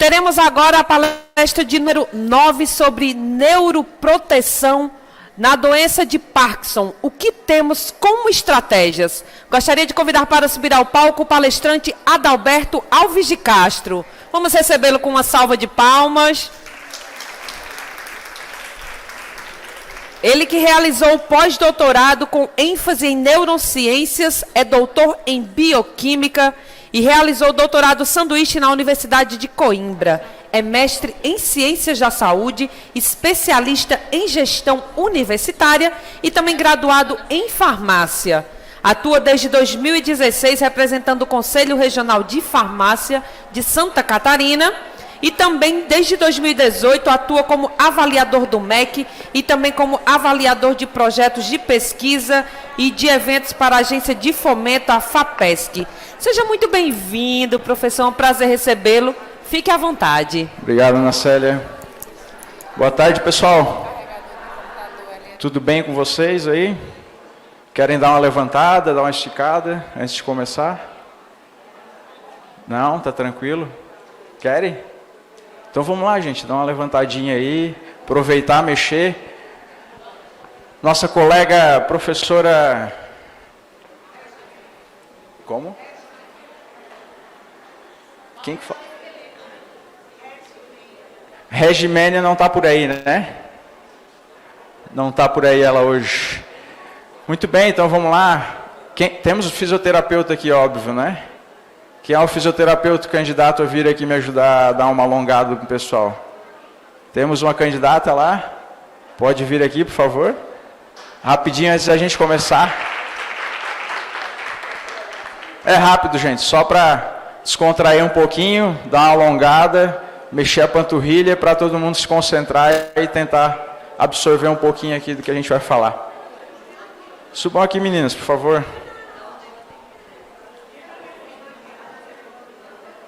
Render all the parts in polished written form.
Teremos agora a palestra de número 9 sobre neuroproteção na doença de Parkinson. O que temos como estratégias? Gostaria de convidar para subir ao palco o palestrante Adalberto Alves de Castro. Vamos recebê-lo com uma salva de palmas. Ele que realizou o pós-doutorado com ênfase em neurociências, é doutor em bioquímica e realizou o doutorado sanduíche na Universidade de Coimbra. É mestre em ciências da saúde, especialista em gestão universitária e também graduado em farmácia. Atua desde 2016 representando o Conselho Regional de Farmácia de Santa Catarina e também desde 2018 atua como avaliador do MEC e também como avaliador de projetos de pesquisa e de eventos para a agência de fomento, a FAPESC. Seja muito bem-vindo, professor, é um prazer recebê-lo. Fique à vontade. Obrigado, Ana Célia. Boa tarde, pessoal. Tudo bem com vocês aí? Querem dar uma levantada, dar uma esticada antes de começar? Não? Tá tranquilo? Querem? Então vamos lá, gente, dar uma levantadinha aí, aproveitar, mexer. Nossa colega professora... Como? Quem que fala? Regimênia não está por aí, né? Não está por aí ela hoje. Muito bem, então vamos lá. Temos o fisioterapeuta aqui, óbvio, né? Quem é o fisioterapeuta candidato a vir aqui me ajudar a dar uma alongada para o pessoal? Temos uma candidata lá? Pode vir aqui, por favor? Rapidinho antes da gente começar. É rápido, gente, só para descontrair um pouquinho, dar uma alongada, mexer a panturrilha para todo mundo se concentrar e tentar absorver um pouquinho aqui do que a gente vai falar. Subam aqui, meninas, por favor.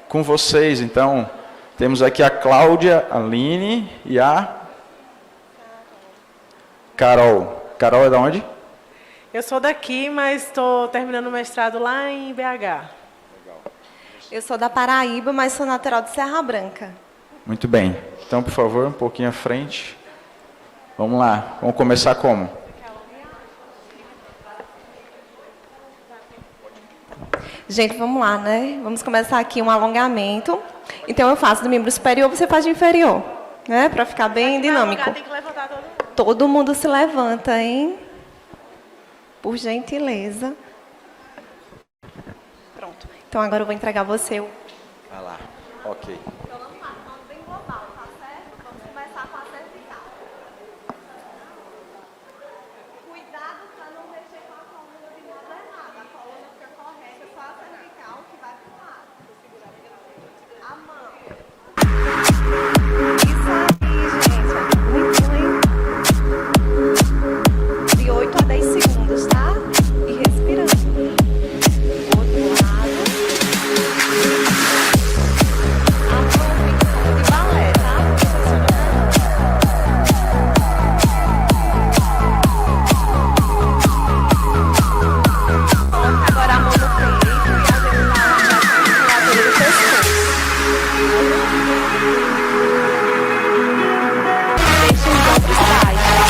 Com vocês, então, temos aqui a Cláudia, a Aline e a Carol. Carol é de onde? Eu sou daqui, mas estou terminando o mestrado lá em BH. Eu sou da Paraíba, mas sou natural de Serra Branca. Muito bem. Então, por favor, um pouquinho à frente. Vamos lá. Vamos começar como? Gente, vamos lá, né? Vamos começar aqui um alongamento. Então, eu faço do membro superior, você faz do inferior, né? Para ficar bem dinâmico. Tem que levantar todo mundo. Todo mundo se levanta, hein? Por gentileza. Pronto. Então, agora eu vou entregar você o... Vai lá. Ok. Então, vamos lá. Falando bem global, tá certo? Vamos começar com a cervical. Cuidado para não mexer com a coluna de modo errado. A coluna fica correta, só a cervical que vai para o lado. A mão. Isso aí, gente. Muito bem. De 8 a 10 segundos, tá? E respirando. Outro lado. A mão fica como de balé, tá? Coloca agora a mão no peito e a gente vai alongar a musculatura do pescoço. Deixa os ombros baixos.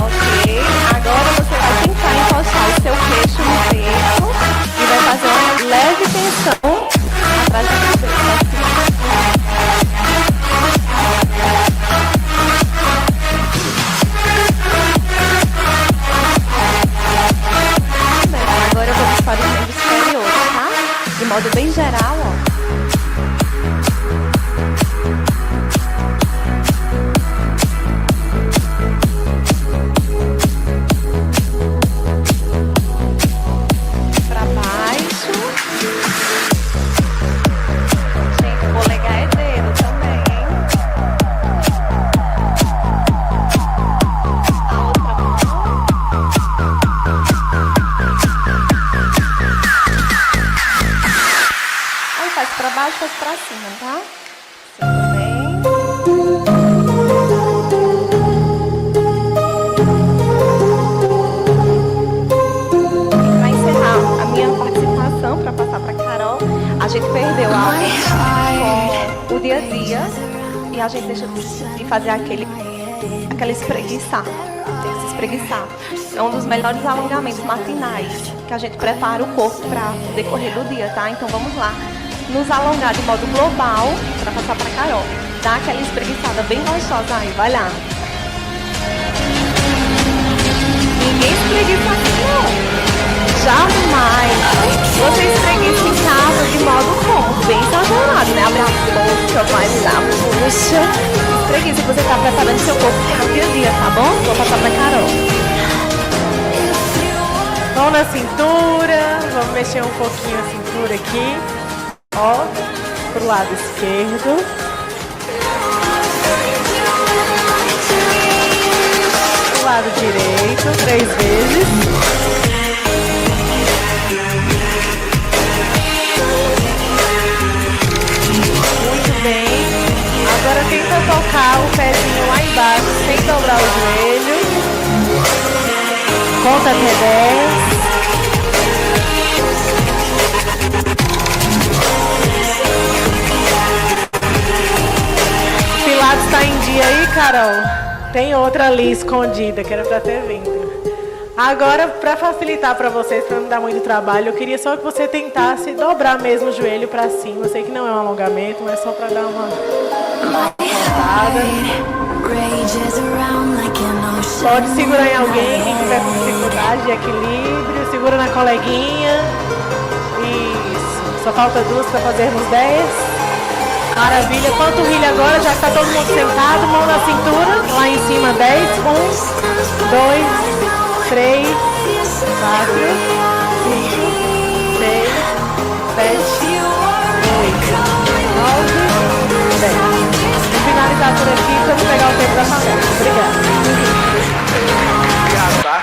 Ok, agora você vai tentar encostar o seu queixo no peito e vai fazer uma leve tensão atrás da cabeça. Agora vamos para os membros superiores, tá? De modo bem geral, ó. Para baixo. Gente, o polegar é dedo também, hein? A outra mão. Aí faz para baixo, faz para cima, tá? Segura bem. E para encerrar a minha participação, para gente perdeu o hábito com o dia a dia e a gente deixa de fazer aquela espreguiçar. Tem que se espreguiçar. É um dos melhores alongamentos matinais que a gente prepara o corpo para o decorrer do dia, tá? Então vamos lá. Nos alongar de modo global para passar para Carol. Dá aquela espreguiçada bem gostosa aí, vai lá. Ninguém espreguiça aqui não. Jamais. Você espreguiça em casa de modo como? Bem exagerado, né? Abre a boca, vai lá, puxa. Espreguiça, você está preparando seu corpo para o dia a dia, tá bom? Vou passar para Carol. Mão na cintura, vamos mexer um pouquinho a cintura aqui. Ó, pro lado esquerdo. Pro lado direito, 3 vezes. Muito bem. Agora tenta tocar o pezinho lá embaixo sem dobrar o joelho. Conta até 10. Pilates tá em dia aí, Carol? Tem outra ali escondida, que era pra ter vindo. Agora, para facilitar para vocês, para não dar muito trabalho, eu queria só que você tentasse dobrar mesmo o joelho para cima. Eu sei que não é um alongamento, mas só para dar uma rodada. Pode segurar em alguém, quem tiver com dificuldade de equilíbrio. Segura na coleguinha. Isso. Só falta 2 para fazermos 10. Maravilha. Panturrilha agora, já que está todo mundo sentado. Mão na cintura. Lá em cima, 10. 1, 2, 3, 4, 5, 6, 7, 8, 9, 10. Vou finalizar por aqui para eu pegar o tempo da palestra. Obrigada. Obrigado, tá?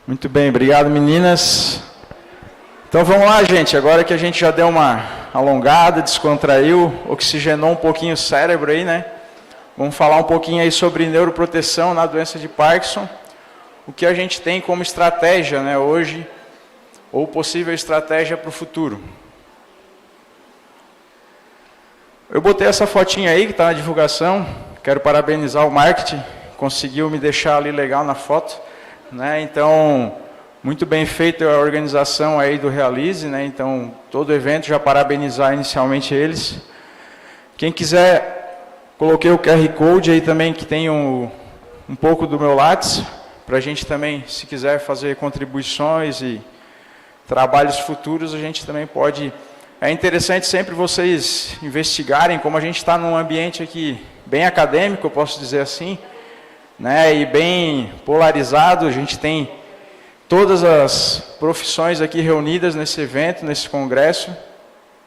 Muito bem, obrigado, meninas. Então vamos lá, gente. Agora que a gente já deu uma alongada, descontraiu, oxigenou um pouquinho o cérebro aí, né? Vamos falar um pouquinho aí sobre neuroproteção na doença de Parkinson. O que a gente tem como estratégia, né, hoje, ou possível estratégia para o futuro. Eu botei essa fotinha aí que está na divulgação. Quero parabenizar o marketing, conseguiu me deixar ali legal na foto, né? Então, muito bem feita a organização aí do Realize, né? Então, todo o evento, já parabenizar inicialmente eles. Quem quiser, coloquei o QR Code aí também, que tem um pouco do meu Lattes, para a gente também, se quiser fazer contribuições e trabalhos futuros, a gente também pode. É interessante sempre vocês investigarem, como a gente está num ambiente aqui bem acadêmico, eu posso dizer assim, né, e bem polarizado. A gente tem todas as profissões aqui reunidas nesse evento, nesse congresso.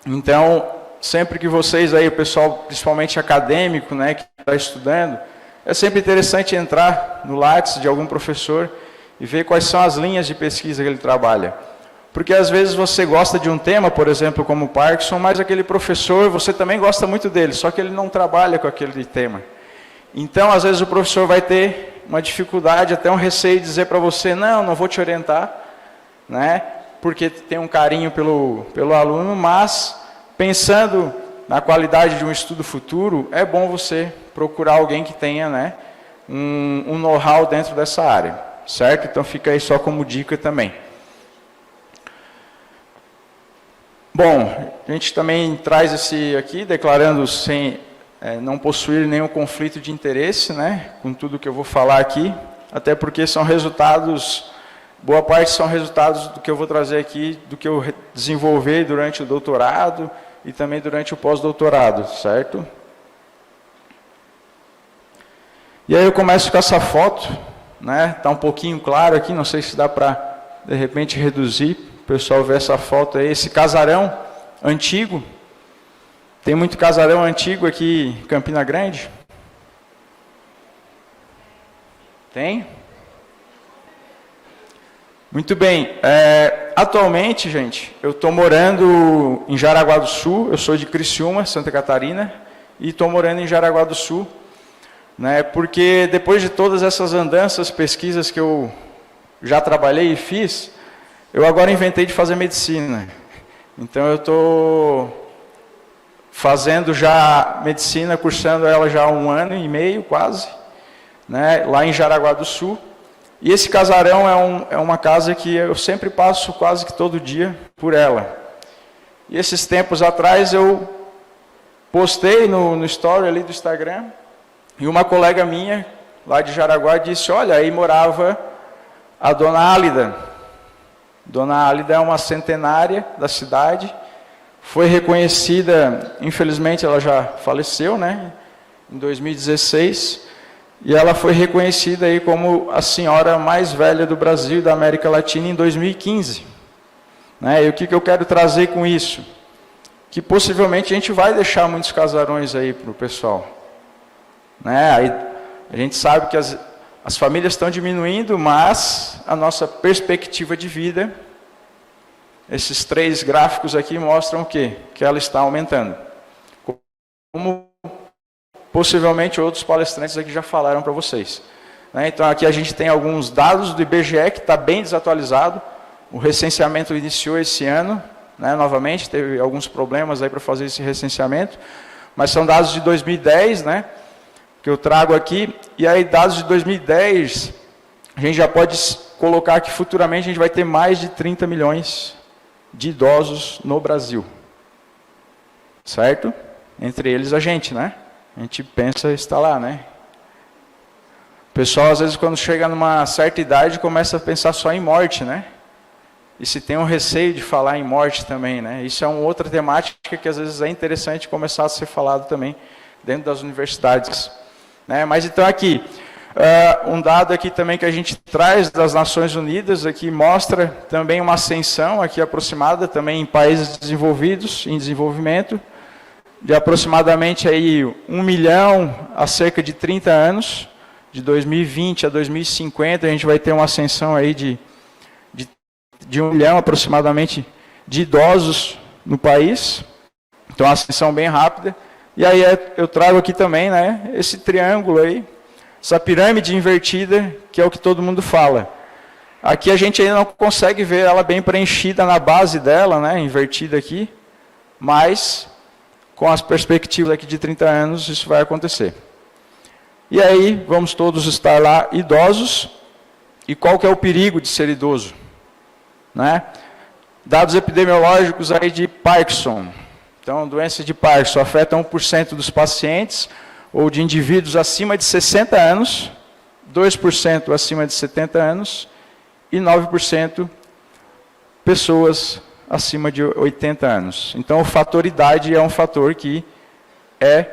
Então, sempre que vocês aí, o pessoal principalmente acadêmico, né, que está estudando, é sempre interessante entrar no Lattes de algum professor e ver quais são as linhas de pesquisa que ele trabalha. Porque às vezes você gosta de um tema, por exemplo, como o Parkinson, mas aquele professor, você também gosta muito dele, só que ele não trabalha com aquele tema. Então, às vezes o professor vai ter uma dificuldade, até um receio de dizer para você, não vou te orientar, né, porque tem um carinho pelo aluno, mas pensando na qualidade de um estudo futuro, é bom você procurar alguém que tenha, né, um know-how dentro dessa área, certo? Então fica aí só como dica também. Bom, a gente também traz esse aqui, declarando sem não possuir nenhum conflito de interesse, né, com tudo que eu vou falar aqui, até porque são resultados, boa parte são resultados do que eu vou trazer aqui, do que eu desenvolvi durante o doutorado e também durante o pós-doutorado, certo? E aí eu começo com essa foto, né, tá um pouquinho claro aqui, não sei se dá para, de repente, reduzir, o pessoal ver essa foto aí, esse casarão antigo. Tem muito casarão antigo aqui em Campina Grande? Tem? Muito bem. Atualmente, gente, eu estou morando em Jaraguá do Sul, eu sou de Criciúma, Santa Catarina, e estou morando em Jaraguá do Sul, né, porque depois de todas essas andanças, pesquisas que eu já trabalhei e fiz, eu agora inventei de fazer medicina. Então eu estou fazendo já medicina, cursando ela já há 1 ano e meio quase, né, lá em Jaraguá do Sul. E esse casarão é uma casa que eu sempre passo quase que todo dia por ela. E esses tempos atrás eu postei no story ali do Instagram, e uma colega minha, lá de Jaraguá, disse, olha, aí morava a Dona Álida. Dona Álida é uma centenária da cidade, foi reconhecida, infelizmente ela já faleceu, né, em 2016, e ela foi reconhecida aí como a senhora mais velha do Brasil e da América Latina em 2015. Né? E o que eu quero trazer com isso? Que possivelmente a gente vai deixar muitos casarões aí para o pessoal. Né? Aí, a gente sabe que as famílias estão diminuindo, mas a nossa perspectiva de vida, esses 3 gráficos aqui mostram o quê? Que ela está aumentando. Como possivelmente outros palestrantes aqui já falaram para vocês. Né? Então aqui a gente tem alguns dados do IBGE que está bem desatualizado. O recenseamento iniciou esse ano, né? Novamente, teve alguns problemas aí para fazer esse recenseamento, mas são dados de 2010, né? Que eu trago aqui, e aí dados de 2010, a gente já pode colocar que futuramente a gente vai ter mais de 30 milhões de idosos no Brasil. Certo? Entre eles a gente, né? A gente pensa estar lá, né? O pessoal, às vezes, quando chega numa certa idade, começa a pensar só em morte, né? E se tem um receio de falar em morte também, né? Isso é uma outra temática que, às vezes, é interessante começar a ser falado também dentro das universidades. Né? Mas, então, aqui, um dado aqui também que a gente traz das Nações Unidas, aqui mostra também uma ascensão aqui aproximada também em países desenvolvidos, em desenvolvimento, de aproximadamente aí 1 milhão a cerca de 30 anos, de 2020 a 2050, a gente vai ter uma ascensão aí de 1 milhão aproximadamente de idosos no país, então uma ascensão bem rápida. E aí eu trago aqui também, né, esse triângulo aí, essa pirâmide invertida, que é o que todo mundo fala. Aqui a gente ainda não consegue ver ela bem preenchida na base dela, né, invertida aqui, mas com as perspectivas aqui de 30 anos, isso vai acontecer. E aí, vamos todos estar lá idosos. E qual que é o perigo de ser idoso? Né? Dados epidemiológicos aí de Parkinson. Então, doença de Parkinson afeta 1% dos pacientes, ou de indivíduos acima de 60 anos, 2% acima de 70 anos, e 9% pessoas acima de 80 anos. Então, o fator idade é um fator que é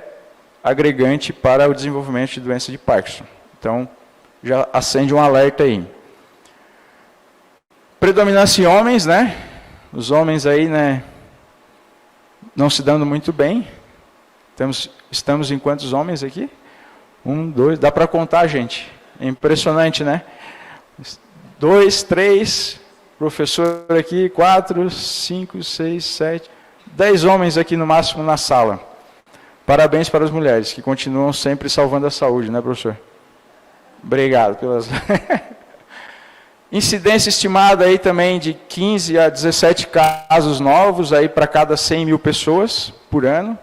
agregante para o desenvolvimento de doença de Parkinson. Então, já acende um alerta aí. Predominância em homens, né? Os homens aí, né, não se dando muito bem. Estamos em quantos homens aqui? 1, 2, dá para contar, gente. É impressionante, né? 2, 3... Professor aqui, 4, 5, 6, 7, 10 homens aqui no máximo na sala. Parabéns para as mulheres, que continuam sempre salvando a saúde, né, professor? Obrigado pelas... Incidência estimada aí também de 15 a 17 casos novos aí para cada 100 mil pessoas por ano.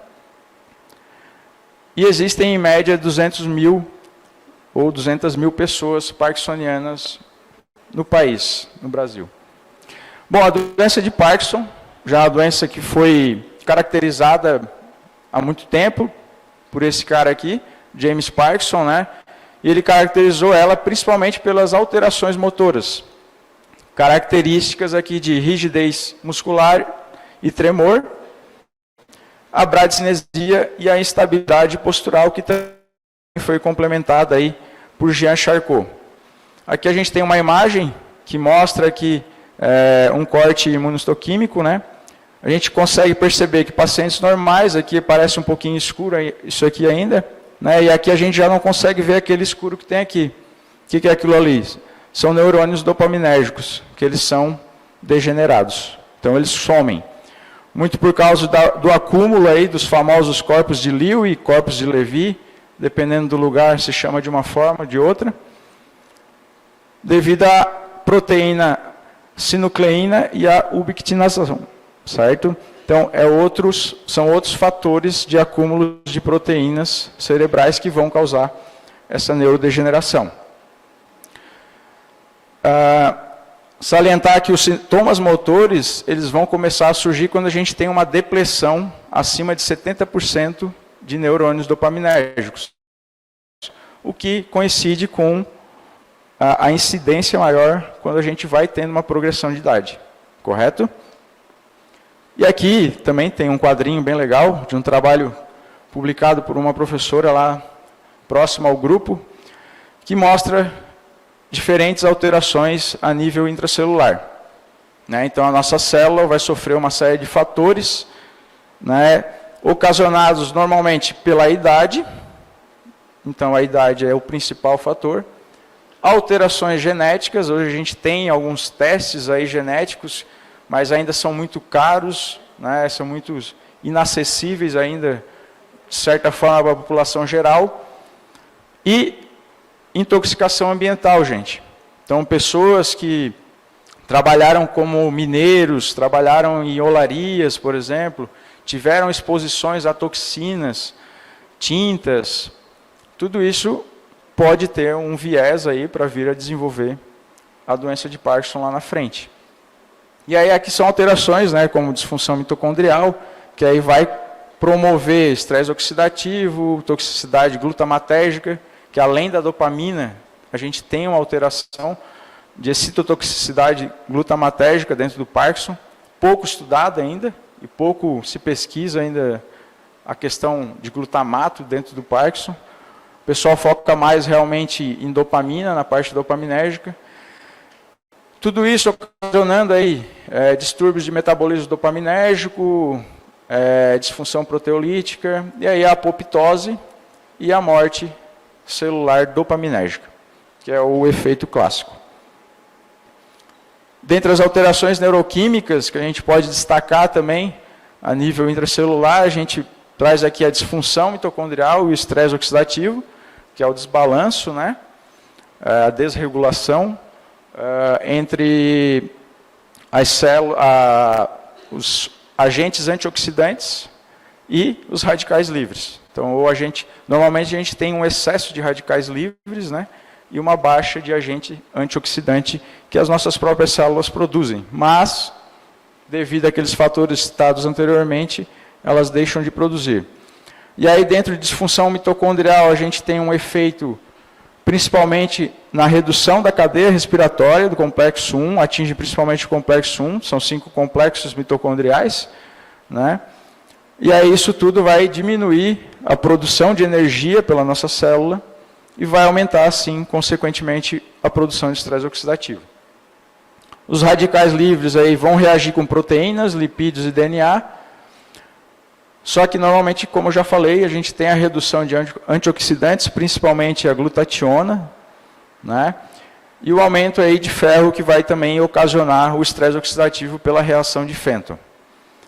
E existem em média 200 mil ou 200 mil pessoas parkinsonianas no país, no Brasil. Bom, a doença de Parkinson, já a doença que foi caracterizada há muito tempo por esse cara aqui, James Parkinson, né? E ele caracterizou ela principalmente pelas alterações motoras, características aqui de rigidez muscular e tremor, a bradicinesia e a instabilidade postural, que também foi complementada aí por Jean Charcot. Aqui a gente tem uma imagem que mostra aqui um corte imunohistoquímico, né? A gente consegue perceber que pacientes normais, aqui parece um pouquinho escuro isso aqui ainda, né? E aqui a gente já não consegue ver aquele escuro que tem aqui. O que é aquilo ali? São neurônios dopaminérgicos, que eles são degenerados. Então eles somem. Muito por causa do acúmulo aí dos famosos corpos de Lewy e corpos de Levy, dependendo do lugar se chama de uma forma ou de outra, devido à proteína sinucleína e à ubiquitinação. certo? Então, são outros fatores de acúmulo de proteínas cerebrais que vão causar essa neurodegeneração. Salientar que os sintomas motores, eles vão começar a surgir quando a gente tem uma depressão acima de 70% de neurônios dopaminérgicos, o que coincide com a incidência maior quando a gente vai tendo uma progressão de idade, correto? E aqui também tem um quadrinho bem legal, de um trabalho publicado por uma professora lá próxima ao grupo, que mostra diferentes alterações a nível intracelular. Né? Então, a nossa célula vai sofrer uma série de fatores, né, ocasionados normalmente pela idade. Então, a idade é o principal fator. Alterações genéticas, hoje a gente tem alguns testes aí genéticos, mas ainda são muito caros, né, são muito inacessíveis ainda, de certa forma, para a população geral. E intoxicação ambiental, gente. Então, pessoas que trabalharam como mineiros, trabalharam em olarias, por exemplo, tiveram exposições a toxinas, tintas, tudo isso pode ter um viés aí para vir a desenvolver a doença de Parkinson lá na frente. E aí aqui são alterações, né, como disfunção mitocondrial, que aí vai promover estresse oxidativo, toxicidade glutamatérgica, que além da dopamina, a gente tem uma alteração de excitotoxicidade glutamatérgica dentro do Parkinson, pouco estudada ainda, e pouco se pesquisa ainda a questão de glutamato dentro do Parkinson. O pessoal foca mais realmente em dopamina, na parte dopaminérgica. Tudo isso ocasionando aí distúrbios de metabolismo dopaminérgico, disfunção proteolítica, e aí a apoptose e a morte celular dopaminérgica, que é o efeito clássico. Dentre as alterações neuroquímicas que a gente pode destacar também a nível intracelular, a gente traz aqui a disfunção mitocondrial e o estresse oxidativo, que é o desbalanço, né? A desregulação entre as células, os agentes antioxidantes e os radicais livres. Então, normalmente a gente tem um excesso de radicais livres, né, e uma baixa de agente antioxidante que as nossas próprias células produzem. Mas, devido àqueles fatores citados anteriormente, elas deixam de produzir. E aí, dentro de disfunção mitocondrial, a gente tem um efeito, principalmente na redução da cadeia respiratória do complexo 1, atinge principalmente o complexo 1, são 5 complexos mitocondriais, né? E aí isso tudo vai diminuir a produção de energia pela nossa célula e vai aumentar, assim, consequentemente, a produção de estresse oxidativo. Os radicais livres aí vão reagir com proteínas, lipídios e DNA, só que normalmente, como eu já falei, a gente tem a redução de antioxidantes, principalmente a glutationa, né? E o aumento aí de ferro que vai também ocasionar o estresse oxidativo pela reação de Fenton.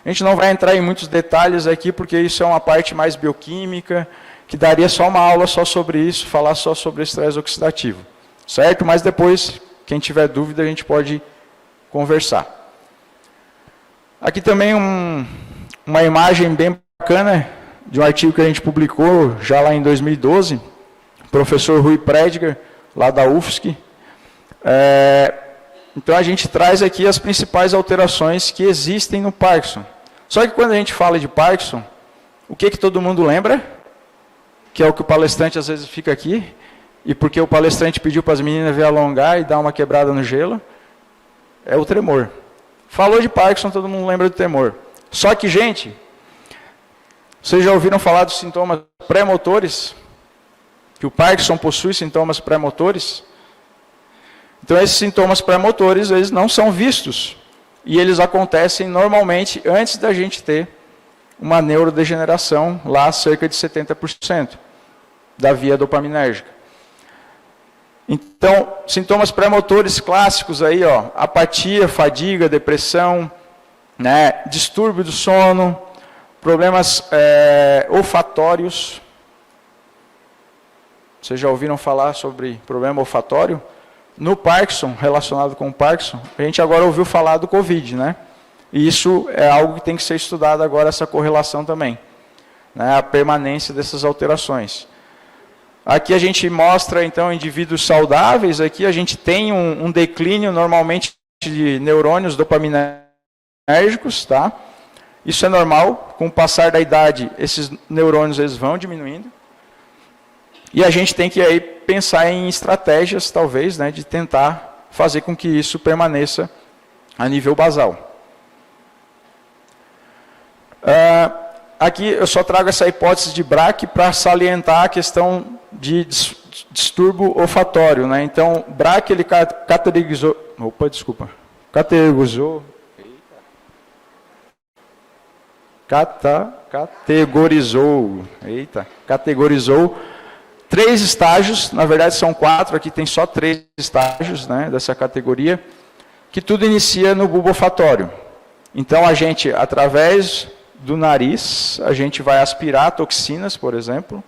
A gente não vai entrar em muitos detalhes aqui, porque isso é uma parte mais bioquímica, que daria só uma aula só sobre isso, falar só sobre estresse oxidativo. Certo? Mas depois, quem tiver dúvida, a gente pode conversar. Aqui também uma imagem bem bacana de um artigo que a gente publicou já lá em 2012, o professor Rui Prediger, lá da UFSC. Então a gente traz aqui as principais alterações que existem no Parkinson. Só que quando a gente fala de Parkinson, o que todo mundo lembra? Que é o que o palestrante às vezes fica aqui, e porque o palestrante pediu para as meninas vir alongar e dar uma quebrada no gelo, é o tremor. Falou de Parkinson, todo mundo lembra do tremor. Só que, gente, vocês já ouviram falar dos sintomas pré-motores? Que o Parkinson possui sintomas pré-motores? Então, esses sintomas pré-motores, eles não são vistos. E eles acontecem normalmente antes da gente ter uma neurodegeneração, lá cerca de 70% da via dopaminérgica. Então, sintomas pré-motores clássicos aí, ó, apatia, fadiga, depressão, né, distúrbio do sono, problemas olfatórios. Vocês já ouviram falar sobre problema olfatório? No Parkinson, relacionado com o Parkinson, a gente agora ouviu falar do Covid, né? E isso é algo que tem que ser estudado agora, essa correlação também, né, a permanência dessas alterações. Aqui a gente mostra, então, indivíduos saudáveis. Aqui a gente tem um declínio, normalmente, de neurônios dopaminérgicos, tá? Isso é normal. Com o passar da idade, esses neurônios eles vão diminuindo. E a gente tem que aí pensar em estratégias, talvez, né, de tentar fazer com que isso permaneça a nível basal. Aqui eu só trago essa hipótese de Braque para salientar a questão de distúrbio olfatório, né? Então, Braque ele categorizou, categorizou 3 estágios, na verdade são 4, aqui tem só 3 estágios, né, dessa categoria, que tudo inicia no bulbo olfatório. Então, a gente, através do nariz, a gente vai aspirar toxinas, por exemplo,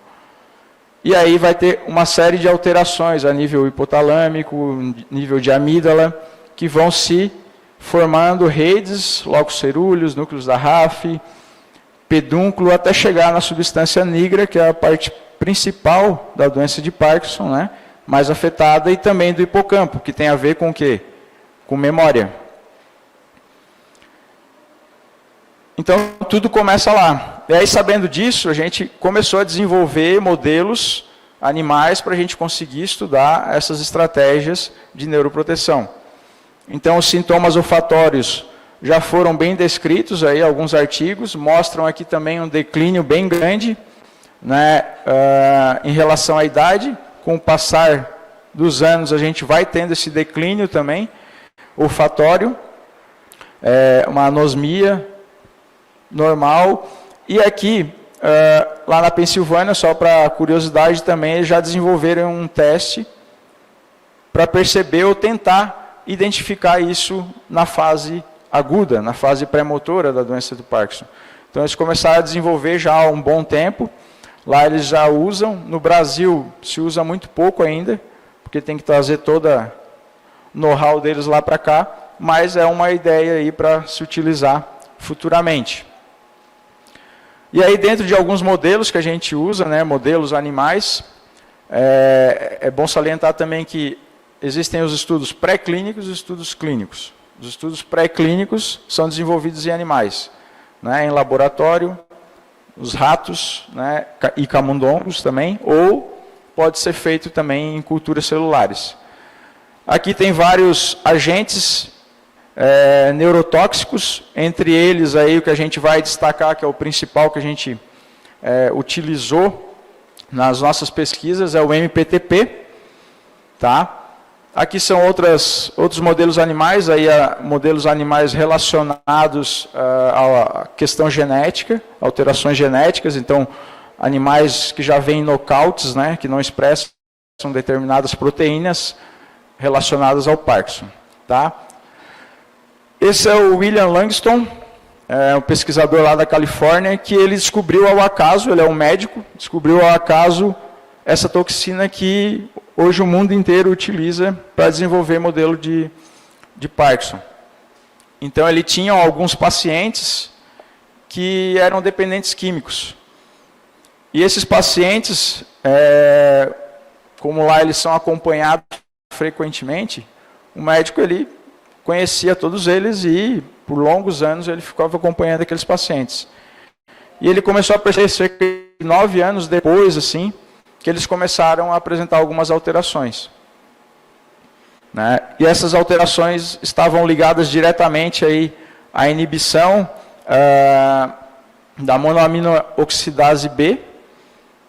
e aí vai ter uma série de alterações a nível hipotalâmico, nível de amígdala, que vão se formando redes, locos cerúleos, núcleos da RAF, pedúnculo, até chegar na substância nigra, que é a parte principal da doença de Parkinson, né, mais afetada, e também do hipocampo, que tem a ver com o quê? Com memória. Então, tudo começa lá. E aí, sabendo disso, a gente começou a desenvolver modelos animais para a gente conseguir estudar essas estratégias de neuroproteção. Então, os sintomas olfatórios já foram bem descritos, aí, alguns artigos, mostram aqui também um declínio bem grande, né, em relação à idade. Com o passar dos anos, a gente vai tendo esse declínio também, olfatório, uma anosmia normal. E aqui, lá na Pensilvânia, só para curiosidade também, eles já desenvolveram um teste para perceber ou tentar identificar isso na fase aguda, na fase pré-motora da doença do Parkinson. Então, eles começaram a desenvolver já há um bom tempo. Lá eles já usam. No Brasil, se usa muito pouco ainda, porque tem que trazer toda o know-how deles lá para cá, mas é uma ideia aí para se utilizar futuramente. E aí, dentro de alguns modelos que a gente usa, né, modelos animais, é bom salientar também que existem os estudos pré-clínicos e os estudos clínicos. Os estudos pré-clínicos são desenvolvidos em animais, né, em laboratório, os ratos, né, e camundongos também, ou pode ser feito também em culturas celulares. Aqui tem vários agentes neurotóxicos, entre eles aí o que a gente vai destacar, que é o principal que a gente utilizou nas nossas pesquisas, é o MPTP, tá? Aqui são outros modelos animais, aí modelos animais relacionados à questão genética, alterações genéticas, então animais que já vêm nocautes, né, que não expressam determinadas proteínas relacionadas ao Parkinson, tá? Esse é o William Langston, um pesquisador lá da Califórnia, que ele descobriu ao acaso, ele é um médico, descobriu ao acaso essa toxina que hoje o mundo inteiro utiliza para desenvolver modelo de Parkinson. Então, ele tinha alguns pacientes que eram dependentes químicos. E esses pacientes, como lá eles são acompanhados frequentemente, o médico ele conhecia todos eles e, por longos anos, ele ficava acompanhando aqueles pacientes. E ele começou a perceber, cerca de 9 anos depois, assim, que eles começaram a apresentar algumas alterações, né? E essas alterações estavam ligadas diretamente aí à inibição da monoamino-oxidase B,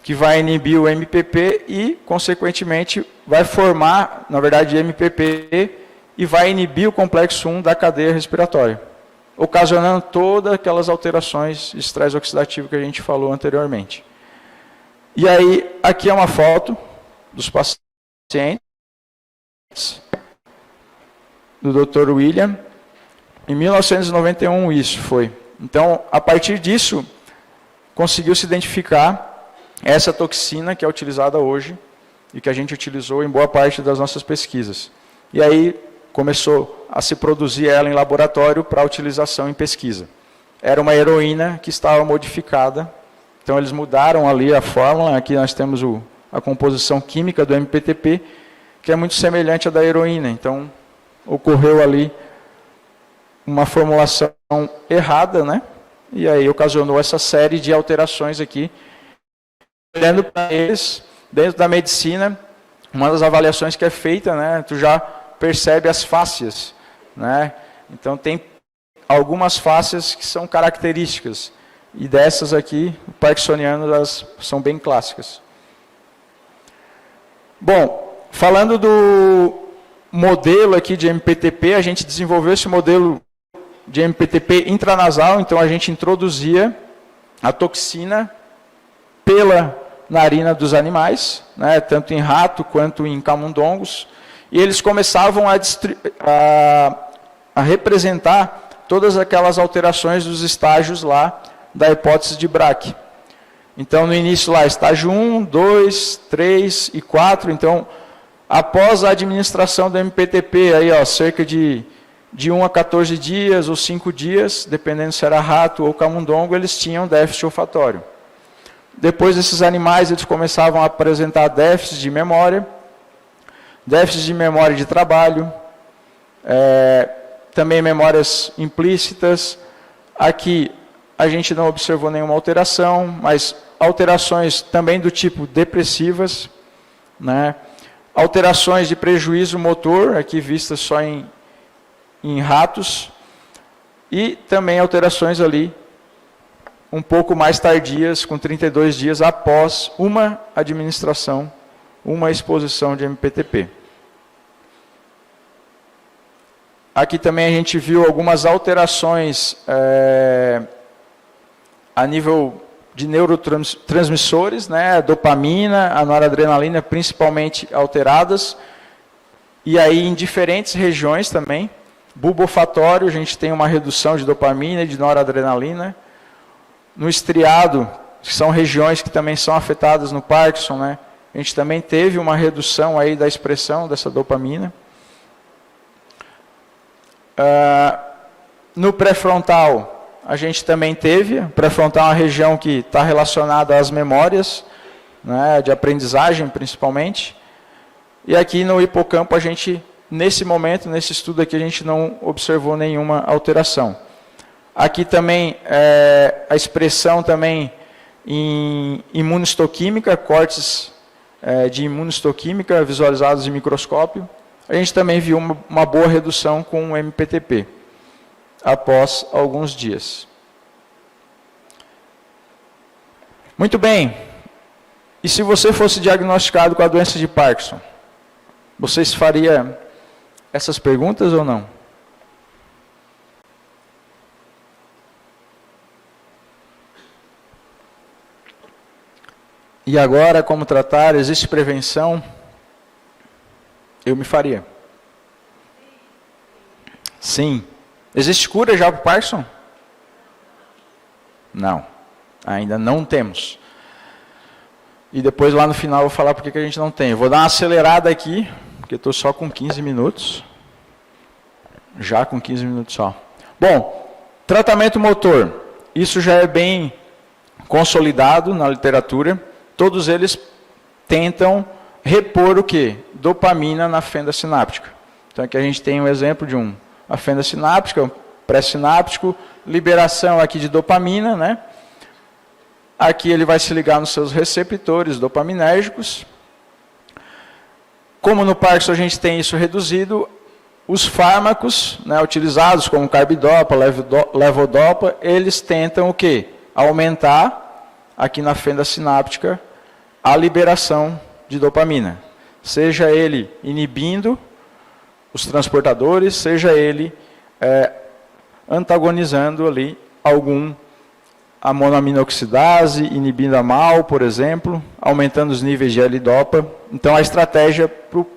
que vai inibir o MPP e, consequentemente, vai formar, na verdade, MPP e vai inibir o complexo 1 da cadeia respiratória, ocasionando todas aquelas alterações de estresse oxidativo que a gente falou anteriormente. E aí, aqui é uma foto dos pacientes, do Dr. William, em 1991 isso foi. Então, a partir disso, conseguiu se identificar essa toxina que é utilizada hoje e que a gente utilizou em boa parte das nossas pesquisas. E aí, começou a se produzir ela em laboratório para utilização em pesquisa. Era uma heroína que estava modificada, então eles mudaram ali a fórmula. Aqui nós temos a composição química do MPTP, que é muito semelhante à da heroína. Então, ocorreu ali uma formulação errada, né? E aí ocasionou essa série de alterações aqui. Olhando para eles, dentro da medicina, uma das avaliações que é feita, né? Tu já percebe as fáscias, né? Então, tem algumas fáscias que são características. E dessas aqui, o parkinsoniano, elas são bem clássicas. Bom, falando do modelo aqui de MPTP, a gente desenvolveu esse modelo de MPTP intranasal, então a gente introduzia a toxina pela narina dos animais, né, tanto em rato quanto em camundongos, e eles começavam a representar todas aquelas alterações dos estágios lá da hipótese de Braque. Então, no início lá, estágio 1, 2, 3 e 4. Então, após a administração do MPTP, aí, ó, cerca de 1 a 14 dias ou 5 dias, dependendo se era rato ou camundongo, eles tinham déficit olfatório. Depois, esses animais eles começavam a apresentar déficit de memória de trabalho, também memórias implícitas. Aqui, a gente não observou nenhuma alteração, mas alterações também do tipo depressivas, né? Alterações de prejuízo motor, aqui vistas só em ratos, e também alterações ali um pouco mais tardias, com 32 dias após uma administração, uma exposição de MPTP. Aqui também a gente viu algumas alterações a nível de neurotransmissores, né, a dopamina, a noradrenalina, principalmente alteradas, e aí em diferentes regiões também. Bulbo olfatório, a gente tem uma redução de dopamina e de noradrenalina. No estriado, que são regiões que também são afetadas no Parkinson, né, a gente também teve uma redução aí da expressão dessa dopamina. No pré-frontal, a gente também teve. Pré-frontal é uma região que está relacionada às memórias, né, de aprendizagem principalmente. E aqui no hipocampo, a gente, nesse momento, nesse estudo aqui, a gente não observou nenhuma alteração. Aqui também, a expressão também em imunistoquímica, cortes de imunistoquímica visualizados em microscópio. A gente também viu uma boa redução com o MPTP, após alguns dias. Muito bem. E se você fosse diagnosticado com a doença de Parkinson, você faria essas perguntas ou não? E agora, como tratar? Existe prevenção? Eu me faria. Sim. Existe cura já para o Parkinson? Não. Ainda não temos. E depois lá no final eu vou falar porque que a gente não tem. Eu vou dar uma acelerada aqui, porque estou só com 15 minutos. Já com 15 minutos só. Bom, tratamento motor. Isso já é bem consolidado na literatura. Todos eles tentam repor o quê? Dopamina na fenda sináptica. Então aqui a gente tem um exemplo de a fenda sináptica, um pré-sináptico, liberação aqui de dopamina, né? Aqui ele vai se ligar nos seus receptores dopaminérgicos. Como no Parkinson a gente tem isso reduzido, os fármacos, né, utilizados como carbidopa, levodopa, eles tentam o quê? Aumentar aqui na fenda sináptica a liberação de dopamina. Seja ele inibindo os transportadores, seja ele antagonizando ali a monoaminoxidase, inibindo a MAO, por exemplo, aumentando os níveis de L-dopa. Então a estratégia para o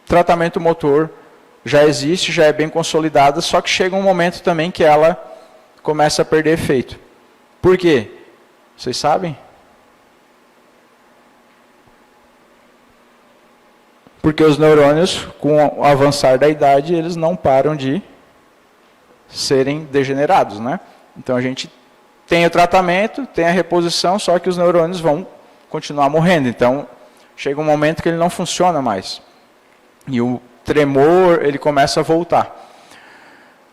tratamento motor já existe, já é bem consolidada, só que chega um momento também que ela começa a perder efeito. Por quê? Vocês sabem? Porque os neurônios, com o avançar da idade, eles não param de serem degenerados, né? Então a gente tem o tratamento, tem a reposição, só que os neurônios vão continuar morrendo. Então chega um momento que ele não funciona mais. E o tremor, ele começa a voltar.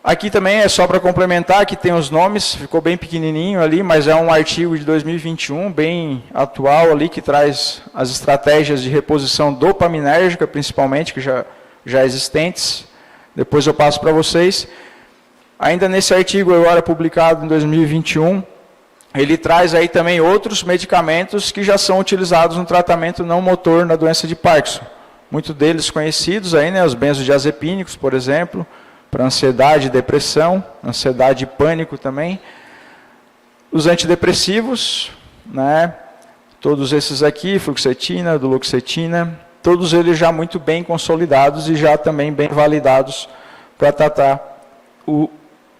Aqui também é só para complementar, que tem os nomes, ficou bem pequenininho ali, mas é um artigo de 2021, bem atual ali, que traz as estratégias de reposição dopaminérgica, principalmente, que já existentes. Depois eu passo para vocês. Ainda nesse artigo, agora publicado em 2021, ele traz aí também outros medicamentos que já são utilizados no tratamento não motor na doença de Parkinson. Muitos deles conhecidos aí, né, os benzodiazepínicos, por exemplo, para ansiedade e depressão, ansiedade e pânico também. Os antidepressivos, né, todos esses aqui, fluoxetina, duloxetina, todos eles já muito bem consolidados e já também bem validados para tratar o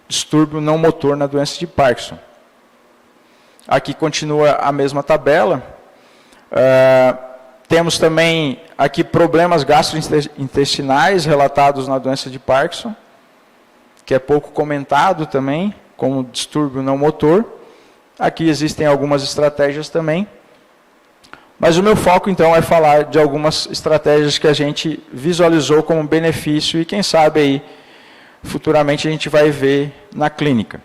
distúrbio não motor na doença de Parkinson. Aqui continua a mesma tabela. Temos também aqui problemas gastrointestinais relatados na doença de Parkinson, que é pouco comentado também, como distúrbio não motor. Aqui existem algumas estratégias também. Mas o meu foco, então, é falar de algumas estratégias que a gente visualizou como benefício e, quem sabe, aí, futuramente a gente vai ver na clínica.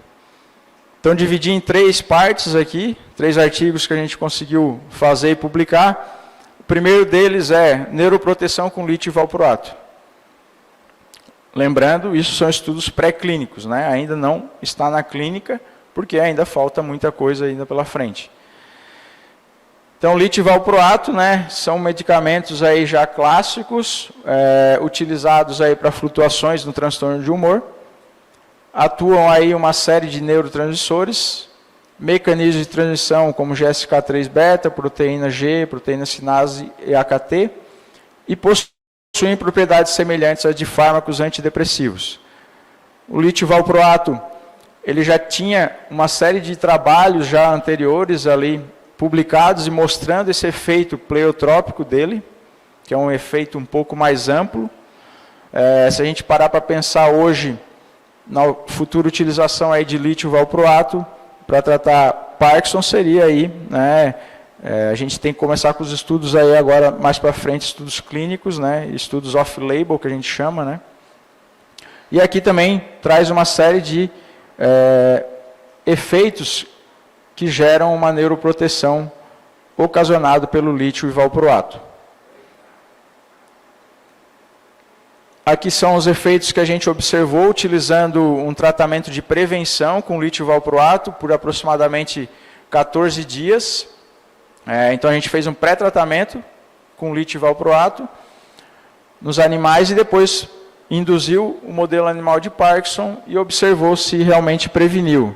Então, dividi em 3 partes aqui, 3 artigos que a gente conseguiu fazer e publicar. O primeiro deles é neuroproteção com lítio e valproato. Lembrando, isso são estudos pré-clínicos, né? Ainda não está na clínica, porque ainda falta muita coisa ainda pela frente. Então, lítio e valproato, né, são medicamentos aí já clássicos, utilizados aí para flutuações no transtorno de humor. Atuam aí uma série de neurotransmissores, mecanismos de transmissão como GSK3-beta, proteína G, proteína sinase e AKT, e possuem propriedades semelhantes às de fármacos antidepressivos. O lítio valproato, ele já tinha uma série de trabalhos já anteriores ali publicados e mostrando esse efeito pleiotrópico dele, que é um efeito um pouco mais amplo. Se a gente parar para pensar hoje na futura utilização aí de lítio valproato para tratar Parkinson, seria aí, né, a gente tem que começar com os estudos aí agora mais para frente, estudos clínicos, né, estudos off-label que a gente chama, né. E aqui também traz uma série de efeitos que geram uma neuroproteção ocasionada pelo lítio e valproato. Aqui são os efeitos que a gente observou utilizando um tratamento de prevenção com lítio e valproato por aproximadamente 14 dias. Então a gente fez um pré-tratamento com lítio e valproato nos animais e depois induziu o modelo animal de Parkinson e observou se realmente preveniu.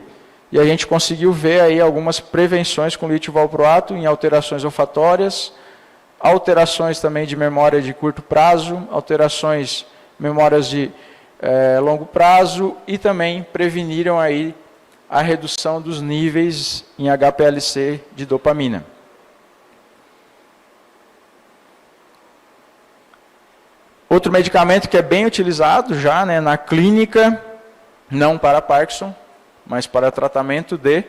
E a gente conseguiu ver aí algumas prevenções com lítio e valproato em alterações olfatórias, alterações também de memória de curto prazo, alterações memórias de longo prazo e também preveniram aí a redução dos níveis em HPLC de dopamina. Outro medicamento que é bem utilizado já, né, na clínica, não para Parkinson, mas para tratamento de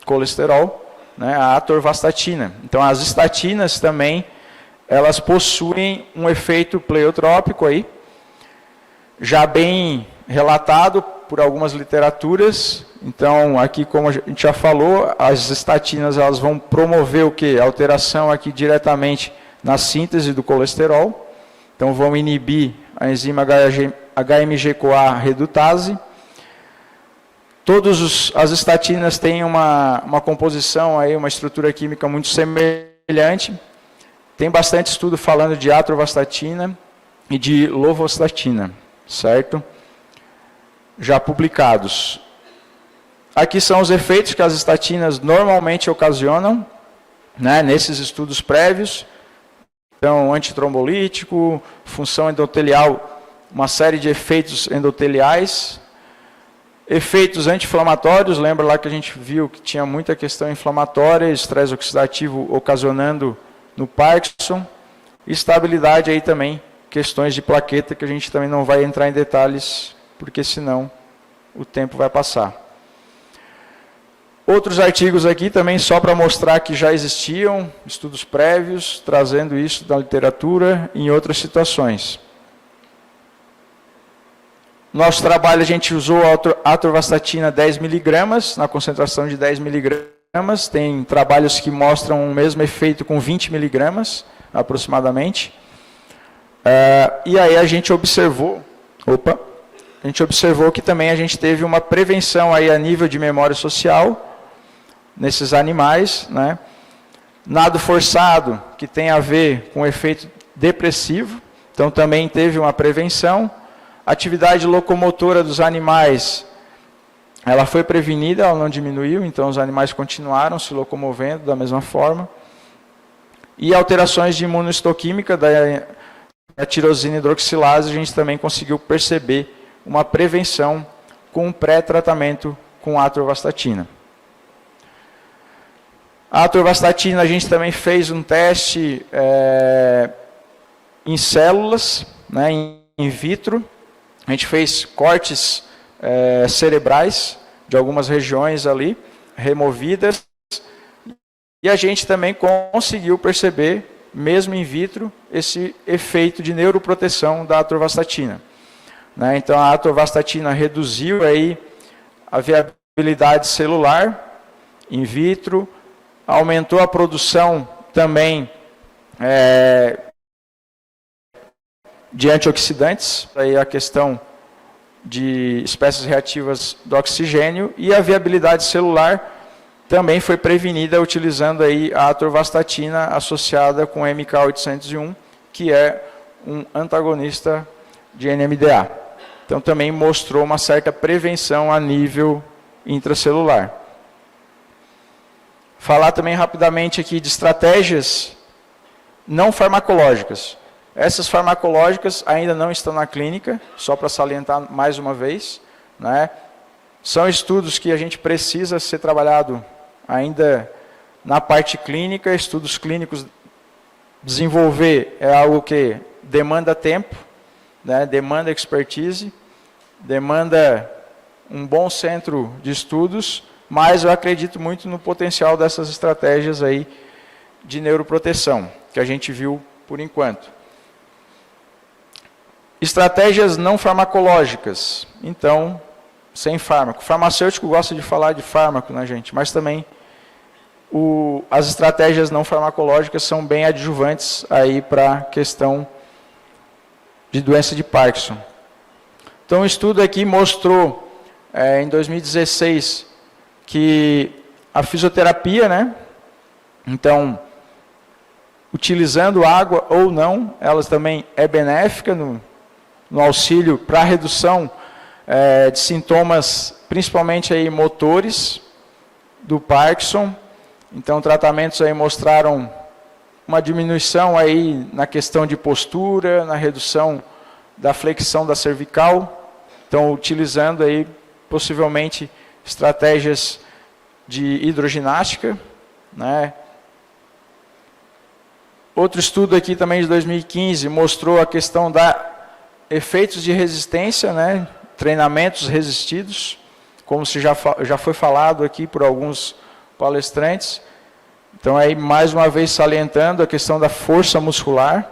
colesterol, né, a atorvastatina. Então, as estatinas também, elas possuem um efeito pleiotrópico aí, já bem relatado por algumas literaturas. Então, aqui, como a gente já falou, as estatinas elas vão promover o quê? Alteração aqui diretamente na síntese do colesterol. Então, vão inibir a enzima HMG-CoA redutase. Todas as estatinas têm uma composição, aí, uma estrutura química muito semelhante. Tem bastante estudo falando de atorvastatina e de lovastatina, certo? Já publicados. Aqui são os efeitos que as estatinas normalmente ocasionam, né, nesses estudos prévios. Então, antitrombolítico, função endotelial, uma série de efeitos endoteliais. Efeitos anti-inflamatórios, lembra lá que a gente viu que tinha muita questão inflamatória, estresse oxidativo ocasionando no Parkinson. Estabilidade aí também, questões de plaqueta que a gente também não vai entrar em detalhes, porque senão o tempo vai passar. Outros artigos aqui também só para mostrar que já existiam estudos prévios, trazendo isso da literatura em outras situações. Nosso trabalho, a gente usou a atorvastatina 10 mg, na concentração de 10 mg. Tem trabalhos que mostram o mesmo efeito com 20 mg, aproximadamente. E aí a gente observou, que também a gente teve uma prevenção aí a nível de memória social nesses animais, né? Nado forçado, que tem a ver com efeito depressivo, então também teve uma prevenção. Atividade locomotora dos animais, ela foi prevenida, ela não diminuiu, então os animais continuaram se locomovendo da mesma forma. E alterações de imunohistoquímica da tirosina hidroxilase, a gente também conseguiu perceber uma prevenção com pré-tratamento com atorvastatina. A atorvastatina, a gente também fez um teste em células, né, in vitro. A gente fez cortes cerebrais de algumas regiões ali, removidas, e a gente também conseguiu perceber, mesmo in vitro, esse efeito de neuroproteção da atorvastatina. Né? Então, a atorvastatina reduziu aí a viabilidade celular in vitro, aumentou a produção também de antioxidantes, aí a questão de espécies reativas do oxigênio, e a viabilidade celular também foi prevenida utilizando aí a atorvastatina associada com MK801, que é um antagonista de NMDA. Então também mostrou uma certa prevenção a nível intracelular. Falar também rapidamente aqui de estratégias não farmacológicas. Essas farmacológicas ainda não estão na clínica, só para salientar mais uma vez, né? São estudos que a gente precisa ser trabalhado ainda na parte clínica. Estudos clínicos, desenvolver é algo que demanda tempo, né? Demanda expertise, demanda um bom centro de estudos, mas eu acredito muito no potencial dessas estratégias aí de neuroproteção, que a gente viu por enquanto. Estratégias não farmacológicas, então, sem fármaco. O farmacêutico gosta de falar de fármaco, né, gente? Mas também as estratégias não farmacológicas são bem adjuvantes aí para a questão de doença de Parkinson. Então, o estudo aqui mostrou, em 2016, que a fisioterapia, né? Então, utilizando água ou não, ela também é benéfica no auxílio para a redução de sintomas, principalmente aí motores do Parkinson. Então, tratamentos aí mostraram uma diminuição aí na questão de postura, na redução da flexão da cervical. Então, utilizando aí possivelmente estratégias de hidroginástica, né? Outro estudo aqui também de 2015 mostrou a questão da efeitos de resistência, né? Treinamentos resistidos, como se já foi falado aqui por alguns palestrantes. Então, aí mais uma vez salientando a questão da força muscular.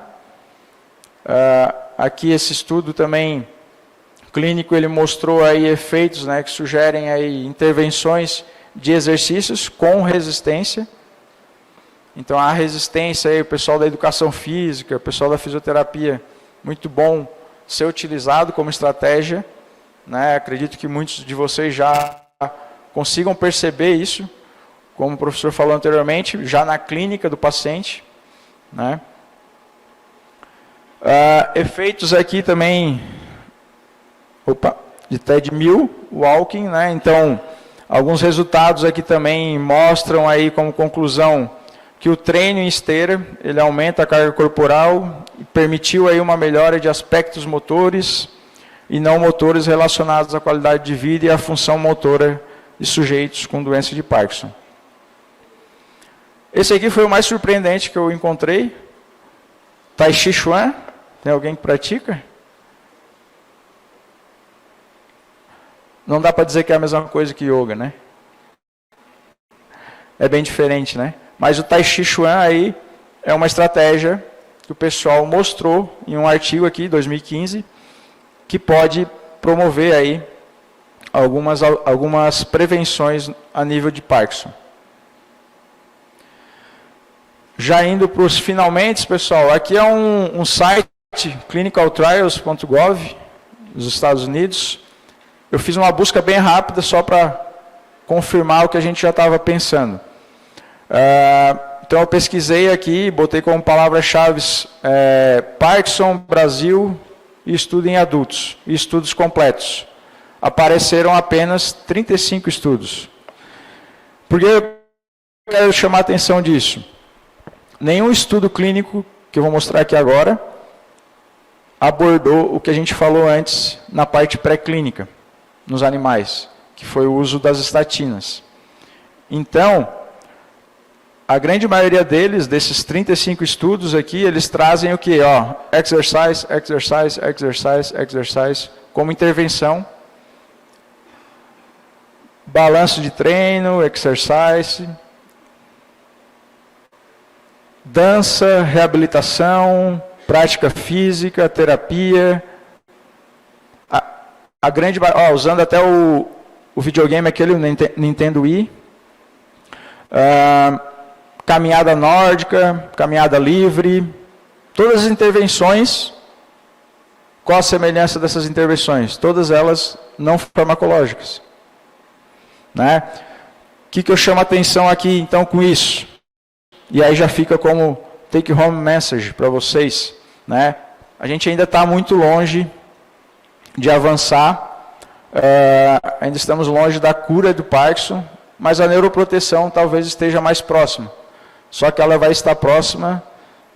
Aqui esse estudo também clínico, ele mostrou aí efeitos, né, que sugerem aí intervenções de exercícios com resistência. Então, a resistência aí, o pessoal da educação física, o pessoal da fisioterapia, muito bom ser utilizado como estratégia, né? Acredito que muitos de vocês já consigam perceber isso, como o professor falou anteriormente, já na clínica do paciente, né? Efeitos aqui também, de treadmill walking, né? Então, alguns resultados aqui também mostram aí como conclusão que o treino em esteira, ele aumenta a carga corporal e permitiu aí uma melhora de aspectos motores e não motores relacionados à qualidade de vida e à função motora de sujeitos com doença de Parkinson. Esse aqui foi o mais surpreendente que eu encontrei. Tai Chi Chuan, tem alguém que pratica? Não dá para dizer que é a mesma coisa que yoga, né? É bem diferente, né? Mas o Tai Chi Chuan aí é uma estratégia que o pessoal mostrou em um artigo aqui, 2015, que pode promover aí algumas prevenções a nível de Parkinson. Já indo para os finalmente, pessoal, aqui é um site, clinicaltrials.gov, dos Estados Unidos. Eu fiz uma busca bem rápida só para confirmar o que a gente já estava pensando. Então eu pesquisei aqui, botei como palavra-chave Parkinson, Brasil e estudo em adultos, e estudos completos. Apareceram apenas 35 estudos. Por que eu quero chamar a atenção disso? Nenhum estudo clínico, que eu vou mostrar aqui agora, abordou o que a gente falou antes na parte pré-clínica, nos animais, que foi o uso das estatinas. Então, a grande maioria deles, desses 35 estudos aqui, eles trazem o que? Exercise, exercise, exercise, exercise, como intervenção. Balanço de treino, exercise. Dança, reabilitação, prática física, terapia. A grande, usando até o videogame aquele, o Nintendo Wii. Caminhada nórdica, caminhada livre. Todas as intervenções, qual a semelhança dessas intervenções? Todas elas não farmacológicas. Né? O que eu chamo a atenção aqui, então, com isso? E aí já fica como take-home message para vocês. Né? A gente ainda está muito longe de avançar, ainda estamos longe da cura do Parkinson, mas a neuroproteção talvez esteja mais próxima. Só que ela vai estar próxima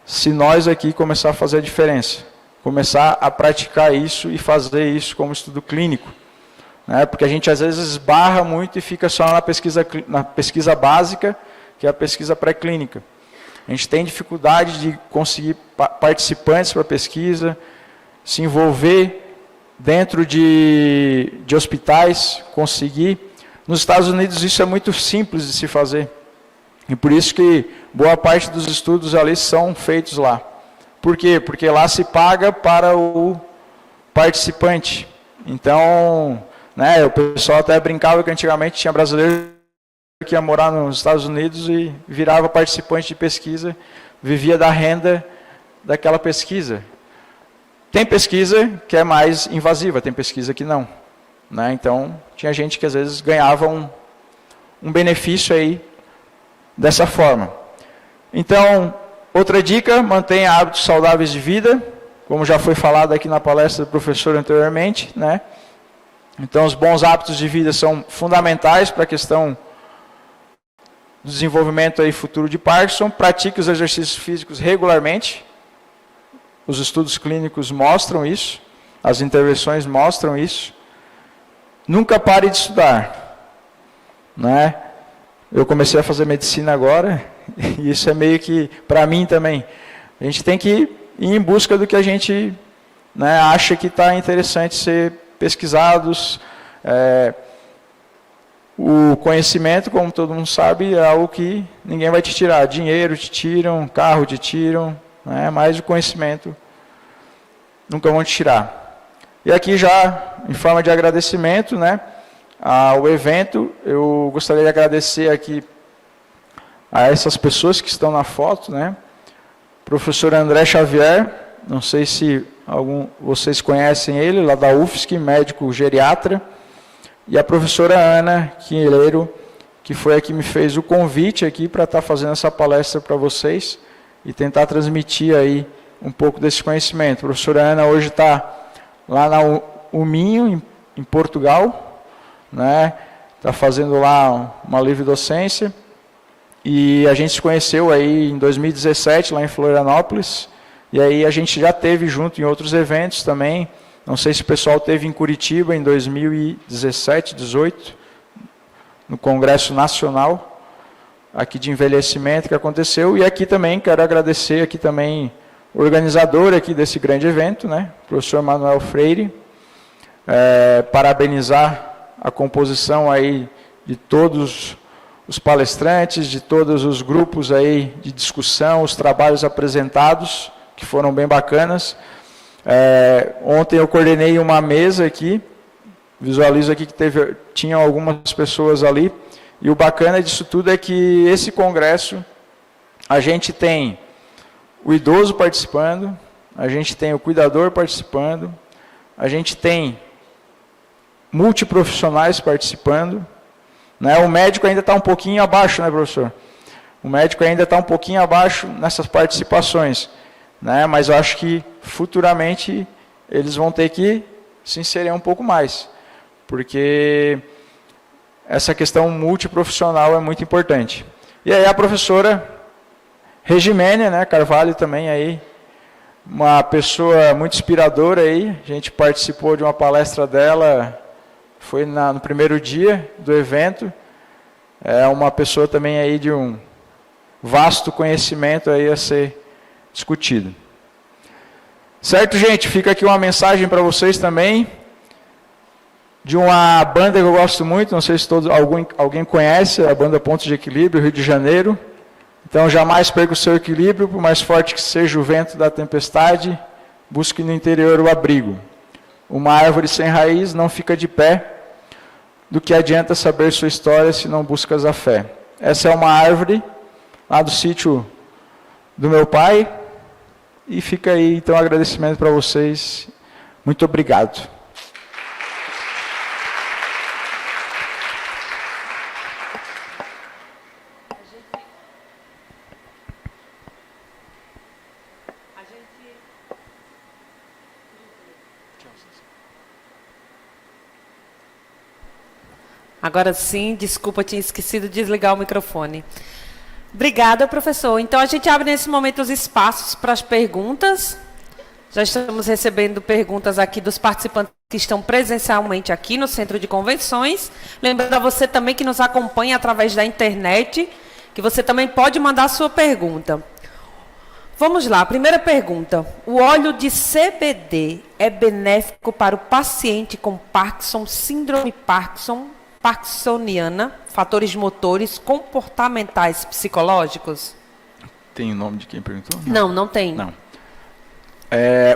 se nós aqui começar a fazer a diferença. Começar a praticar isso e fazer isso como estudo clínico. Né? Porque a gente às vezes esbarra muito e fica só na pesquisa básica, que é a pesquisa pré-clínica. A gente tem dificuldade de conseguir participantes para a pesquisa, se envolver dentro de hospitais, conseguir. Nos Estados Unidos isso é muito simples de se fazer. E por isso que boa parte dos estudos ali são feitos lá. Por quê? Porque lá se paga para o participante. Então, né, o pessoal até brincava que antigamente tinha brasileiro que ia morar nos Estados Unidos e virava participante de pesquisa, vivia da renda daquela pesquisa. Tem pesquisa que é mais invasiva, tem pesquisa que não. Né? Então, tinha gente que às vezes ganhava um benefício aí dessa forma. Então, outra dica, mantenha hábitos saudáveis de vida, como já foi falado aqui na palestra do professor anteriormente. Né? Então, os bons hábitos de vida são fundamentais para a questão do desenvolvimento aí futuro de Parkinson. Pratique os exercícios físicos regularmente. Os estudos clínicos mostram isso, as intervenções mostram isso. Nunca pare de estudar. Né? Eu comecei a fazer medicina agora, e isso é meio que, para mim também, a gente tem que ir em busca do que a gente, né, acha que está interessante ser pesquisados. O conhecimento, como todo mundo sabe, é algo que ninguém vai te tirar. Dinheiro te tiram, carro te tiram, né, mas o conhecimento nunca vão te tirar. E aqui já, em forma de agradecimento, né, ao evento, eu gostaria de agradecer aqui a essas pessoas que estão na foto, né? Professor André Xavier, não sei se vocês conhecem ele, lá da UFSC, médico geriatra, e a professora Ana Quinheiro, que foi a que me fez o convite aqui para estar fazendo essa palestra para vocês e tentar transmitir aí um pouco desse conhecimento. A professora Ana hoje está lá na Uminho, em Portugal, né? Está fazendo lá uma livre docência, e a gente se conheceu aí em 2017, lá em Florianópolis, e aí a gente já teve junto em outros eventos também. Não sei se o pessoal teve em Curitiba em 2017, 2018, no Congresso Nacional, aqui de envelhecimento que aconteceu, e aqui também quero agradecer aqui também organizador aqui desse grande evento, né? Professor Manuel Freire. Parabenizar a composição aí de todos os palestrantes, de todos os grupos aí de discussão, os trabalhos apresentados, que foram bem bacanas. Ontem eu coordenei uma mesa aqui, visualizo aqui que tinham algumas pessoas ali, e o bacana disso tudo é que esse congresso, a gente tem o idoso participando, a gente tem o cuidador participando, a gente tem multiprofissionais participando, né? O médico ainda está um pouquinho abaixo, né, professor? O médico ainda está um pouquinho abaixo nessas participações, né? Mas eu acho que futuramente eles vão ter que se inserir um pouco mais, porque essa questão multiprofissional é muito importante. E aí a professora Regimênia, né, Carvalho também aí, uma pessoa muito inspiradora aí, a gente participou de uma palestra dela, foi no primeiro dia do evento, é uma pessoa também aí de um vasto conhecimento aí a ser discutido. Certo, gente? Fica aqui uma mensagem para vocês também, de uma banda que eu gosto muito, não sei se alguém conhece, a banda Pontos de Equilíbrio, Rio de Janeiro. Então, jamais perca o seu equilíbrio, por mais forte que seja o vento da tempestade, busque no interior o abrigo. Uma árvore sem raiz não fica de pé, do que adianta saber sua história se não buscas a fé. Essa é uma árvore lá do sítio do meu pai, e fica aí, então, um agradecimento para vocês. Muito obrigado. Agora sim, desculpa, tinha esquecido de desligar o microfone. Obrigada, professor. Então, a gente abre nesse momento os espaços para as perguntas. Já estamos recebendo perguntas aqui dos participantes que estão presencialmente aqui no Centro de Convenções. Lembrando a você também que nos acompanha através da internet, que você também pode mandar a sua pergunta. Vamos lá, primeira pergunta. O óleo de CBD é benéfico para o paciente com Parkinson, síndrome parkinsoniana, fatores motores, comportamentais, psicológicos? Tem o nome de quem perguntou? Não tem. Não.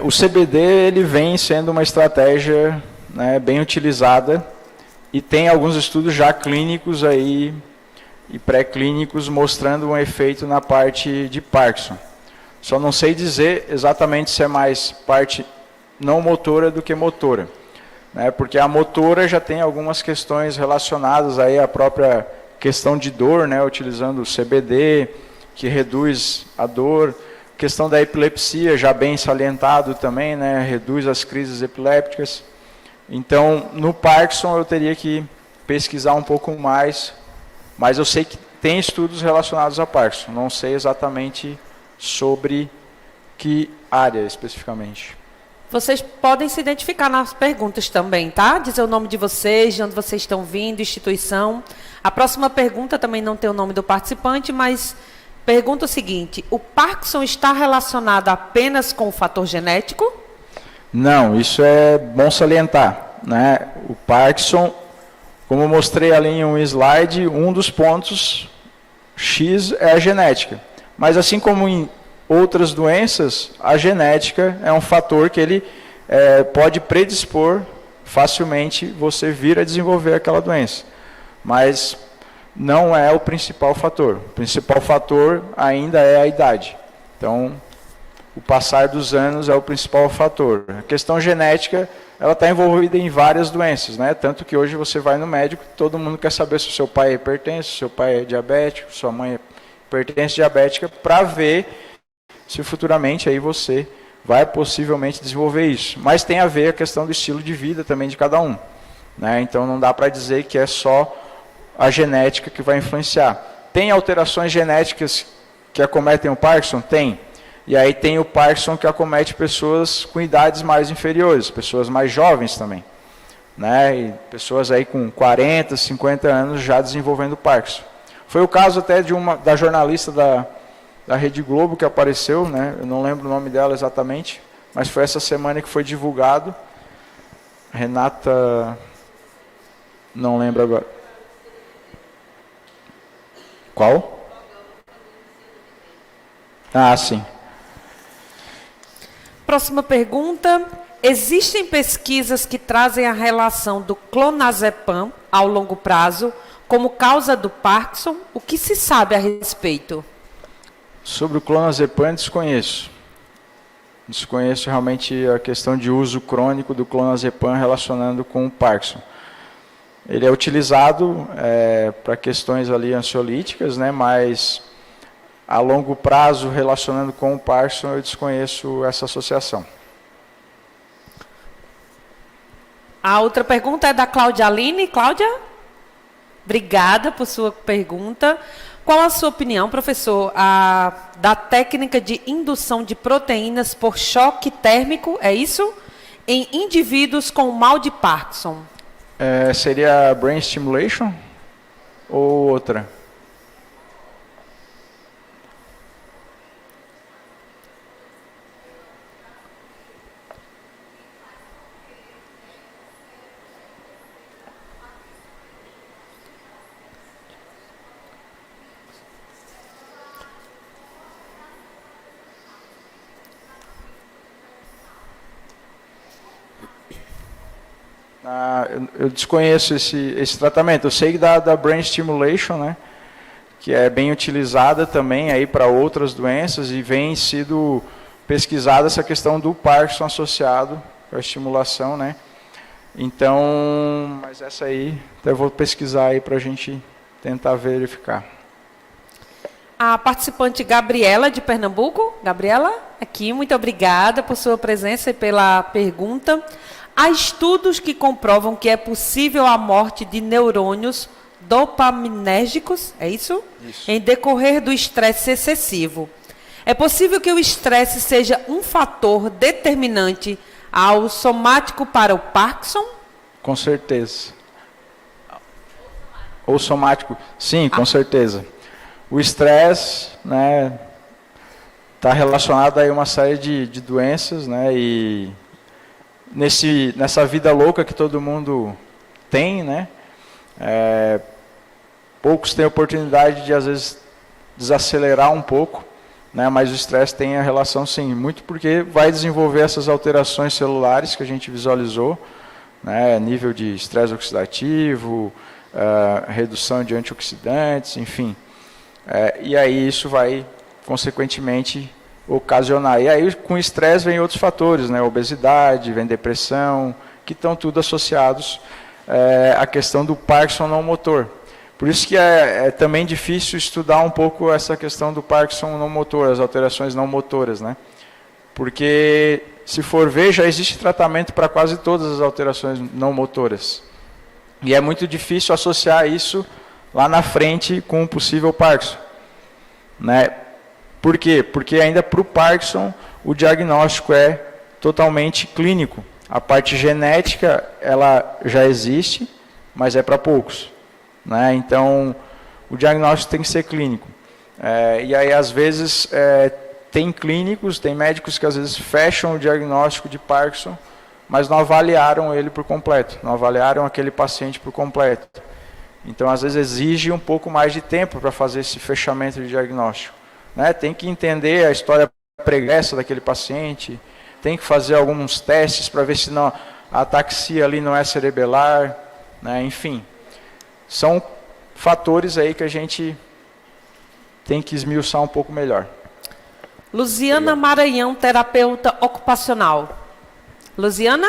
O CBD ele vem sendo uma estratégia, né, bem utilizada, e tem alguns estudos já clínicos aí e pré-clínicos mostrando um efeito na parte de Parkinson. Só não sei dizer exatamente se é mais parte não motora do que motora, né, porque a motora já tem algumas questões relacionadas aí à própria questão de dor, né, utilizando o CBD, que reduz a dor. Questão da epilepsia, já bem salientado também, né, reduz as crises epilépticas. Então, no Parkinson eu teria que pesquisar um pouco mais, mas eu sei que tem estudos relacionados a Parkinson, não sei exatamente sobre que área especificamente. Vocês podem se identificar nas perguntas também, tá? Dizer o nome de vocês, de onde vocês estão vindo, instituição. A próxima pergunta também não tem o nome do participante, mas pergunta o seguinte: o Parkinson está relacionado apenas com o fator genético? Não, isso é bom salientar, né? O Parkinson, como eu mostrei ali em um slide, um dos pontos X é a genética. Mas assim como em outras doenças, a genética é um fator que ele pode predispor facilmente você vir a desenvolver aquela doença. Mas não é o principal fator. O principal fator ainda é a idade. Então, o passar dos anos é o principal fator. A questão genética, ela está envolvida em várias doenças, né? Tanto que hoje você vai no médico, todo mundo quer saber se o seu pai é hipertenso, se o seu pai é diabético, sua mãe é hipertensa diabética, para ver se futuramente aí você vai possivelmente desenvolver isso. Mas tem a ver a questão do estilo de vida também de cada um, né? Então, não dá para dizer que é só a genética que vai influenciar. Tem alterações genéticas que acometem o Parkinson? Tem. E aí tem o Parkinson que acomete pessoas com idades mais inferiores, pessoas mais jovens também, né? E pessoas aí com 40, 50 anos já desenvolvendo Parkinson. Foi o caso até da jornalista da Rede Globo que apareceu, né? Eu não lembro o nome dela exatamente, mas foi essa semana que foi divulgado. Renata, não lembro agora. Qual? Ah, sim. Próxima pergunta. Existem pesquisas que trazem a relação do clonazepam ao longo prazo como causa do Parkinson? O que se sabe a respeito? Sobre o clonazepam, desconheço. Desconheço realmente a questão de uso crônico do clonazepam relacionando com o Parkinson. Ele é utilizado para questões ali ansiolíticas, né, mas a longo prazo, relacionando com o Parkinson, eu desconheço essa associação. A outra pergunta é da Cláudia Aline. Cláudia, obrigada por sua pergunta. Qual a sua opinião, professor, da técnica de indução de proteínas por choque térmico, é isso? Em indivíduos com mal de Parkinson? Seria brain stimulation ou outra? Eu desconheço esse tratamento. Eu sei da brain stimulation, né, que é bem utilizada também aí para outras doenças e vem sido pesquisada essa questão do Parkinson associado com a estimulação, né? Então, mas essa aí eu vou pesquisar aí para a gente tentar verificar. A participante Gabriela, de Pernambuco. Gabriela, aqui, muito obrigada por sua presença e pela pergunta. Há estudos que comprovam que é possível a morte de neurônios dopaminérgicos, é isso? Isso. Em decorrer do estresse excessivo. É possível que o estresse seja um fator determinante ao somático para o Parkinson? Com certeza. Ou somático? Sim, com certeza. O estresse, né, está relacionado a uma série de doenças, né, e nessa vida louca que todo mundo tem, né, poucos têm oportunidade de, às vezes, desacelerar um pouco, né, mas o estresse tem a relação, sim, muito porque vai desenvolver essas alterações celulares que a gente visualizou, né, nível de estresse oxidativo, redução de antioxidantes, enfim. E aí isso vai, consequentemente, ocasionar. E aí com o estresse vem outros fatores, né? Obesidade, vem depressão, que estão tudo associados à questão do Parkinson não motor. Por isso que é também difícil estudar um pouco essa questão do Parkinson não motor, as alterações não motoras, né? Porque, se for ver, já existe tratamento para quase todas as alterações não motoras. E é muito difícil associar isso lá na frente com o possível Parkinson, né? Por quê? Porque ainda para o Parkinson o diagnóstico é totalmente clínico. A parte genética ela já existe, mas é para poucos, né? Então o diagnóstico tem que ser clínico. E aí às vezes tem clínicos, tem médicos que às vezes fecham o diagnóstico de Parkinson, mas não avaliaram ele por completo, não avaliaram aquele paciente por completo. Então, às vezes, exige um pouco mais de tempo para fazer esse fechamento de diagnóstico, né? Tem que entender a história pregressa daquele paciente, tem que fazer alguns testes para ver se não, a ataxia ali não é cerebelar, né? Enfim, são fatores aí que a gente tem que esmiuçar um pouco melhor. Luziana Maranhão, terapeuta ocupacional. Luziana?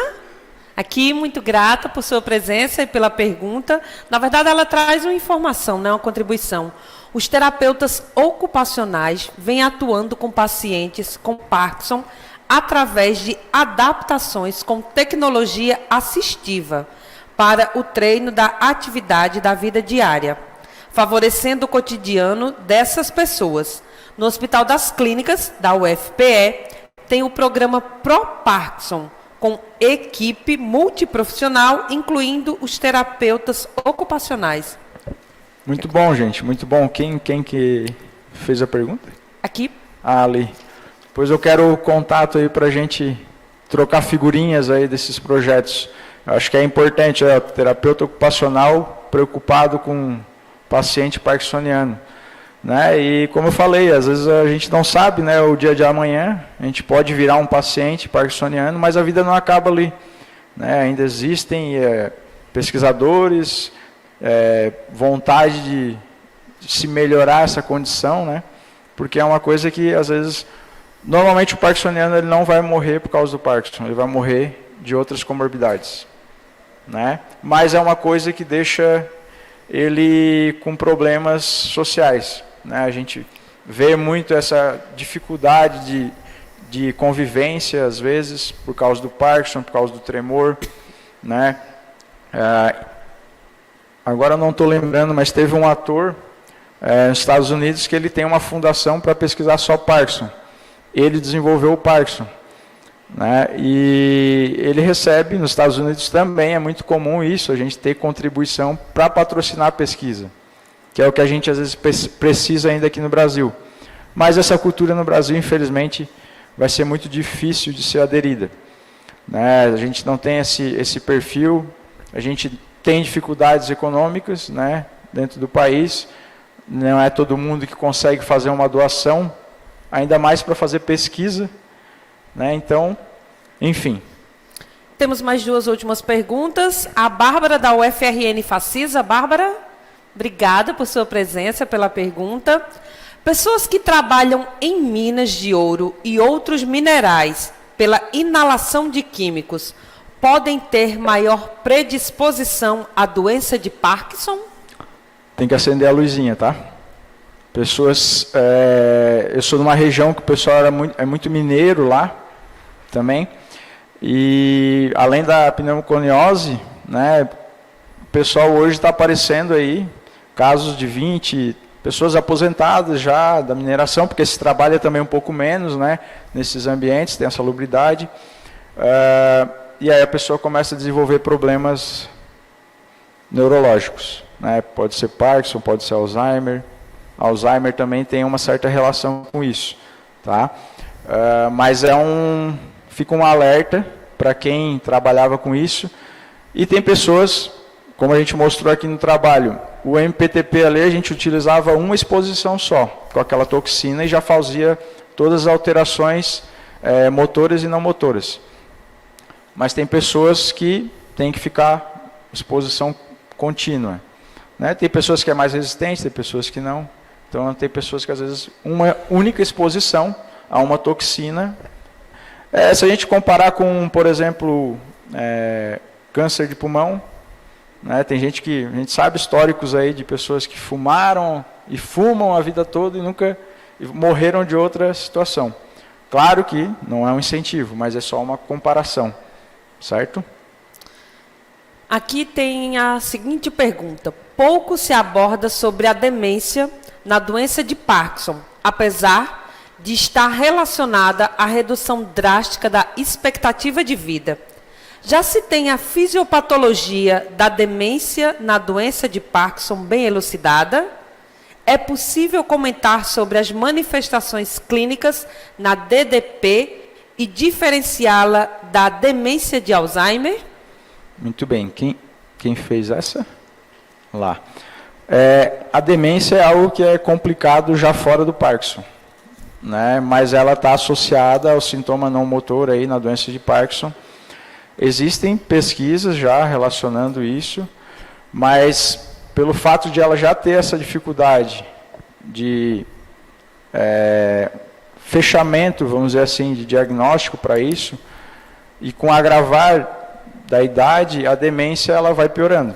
Aqui, muito grata por sua presença e pela pergunta. Na verdade, ela traz uma informação, né, uma contribuição. Os terapeutas ocupacionais vêm atuando com pacientes com Parkinson através de adaptações com tecnologia assistiva para o treino da atividade da vida diária, favorecendo o cotidiano dessas pessoas. No Hospital das Clínicas, da UFPE, tem o programa Pro-Parkinson, com equipe multiprofissional, incluindo os terapeutas ocupacionais. Muito bom, gente, muito bom. Quem que fez a pergunta? Aqui, Ali. Depois eu quero o contato aí para a gente trocar figurinhas aí desses projetos. Eu acho que é importante, o terapeuta ocupacional preocupado com o paciente parkinsoniano. Né? E como eu falei, às vezes a gente não sabe, né, o dia de amanhã, a gente pode virar um paciente parkinsoniano, mas a vida não acaba ali. Né? Ainda existem pesquisadores, vontade de se melhorar essa condição, né? Porque é uma coisa que, às vezes, normalmente o parkinsoniano ele não vai morrer por causa do Parkinson, ele vai morrer de outras comorbidades. Né? Mas é uma coisa que deixa ele com problemas sociais. Né? A gente vê muito essa dificuldade de convivência, às vezes, por causa do Parkinson, por causa do tremor. Né? Agora não estou lembrando, mas teve um ator nos Estados Unidos que ele tem uma fundação para pesquisar só Parkinson. Ele desenvolveu o Parkinson. Né? E ele recebe, nos Estados Unidos também é muito comum isso, a gente ter contribuição para patrocinar a pesquisa, que é o que a gente às vezes precisa ainda aqui no Brasil. Mas essa cultura no Brasil, infelizmente, vai ser muito difícil de ser aderida. Né? A gente não tem esse perfil, a gente tem dificuldades econômicas, né, dentro do país, não é todo mundo que consegue fazer uma doação, ainda mais para fazer pesquisa. Né? Então, enfim. Temos mais duas últimas perguntas. A Bárbara, da UFRN Facisa. Bárbara, obrigada por sua presença, pela pergunta. Pessoas que trabalham em minas de ouro e outros minerais pela inalação de químicos podem ter maior predisposição à doença de Parkinson? Tem que acender a luzinha, tá? Pessoas, eu sou de uma região que o pessoal é muito mineiro lá, também, e além da pneumoconiose, né, o pessoal hoje está aparecendo aí casos de 20 pessoas aposentadas já da mineração, porque se trabalha também um pouco menos, né, nesses ambientes, tem a salubridade, e aí a pessoa começa a desenvolver problemas neurológicos, né, pode ser Parkinson, pode ser Alzheimer. Alzheimer também tem uma certa relação com isso, tá? Mas fica um alerta para quem trabalhava com isso. E tem pessoas, como a gente mostrou aqui no trabalho, o MPTP ali a gente utilizava uma exposição só, com aquela toxina, e já fazia todas as alterações motoras e não motoras. Mas tem pessoas que têm que ficar exposição contínua. Né? Tem pessoas que é mais resistente, tem pessoas que não. Então, tem pessoas que, às vezes, uma única exposição a uma toxina. Se a gente comparar com, por exemplo, câncer de pulmão, né, tem gente que, a gente sabe históricos aí de pessoas que fumaram e fumam a vida toda e nunca morreram de outra situação. Claro que não é um incentivo, mas é só uma comparação, certo? Aqui tem a seguinte pergunta. Pouco se aborda sobre a demência na doença de Parkinson, apesar de estar relacionada à redução drástica da expectativa de vida. Já se tem a fisiopatologia da demência na doença de Parkinson bem elucidada? É possível comentar sobre as manifestações clínicas na DDP e diferenciá-la da demência de Alzheimer? Muito bem. Quem fez essa? Lá. A demência é algo que é complicado já fora do Parkinson, né? Mas ela está associada ao sintoma não motor aí na doença de Parkinson. Existem pesquisas já relacionando isso, mas pelo fato de ela já ter essa dificuldade de fechamento, vamos dizer assim, de diagnóstico para isso, e com o agravar da idade, a demência ela vai piorando.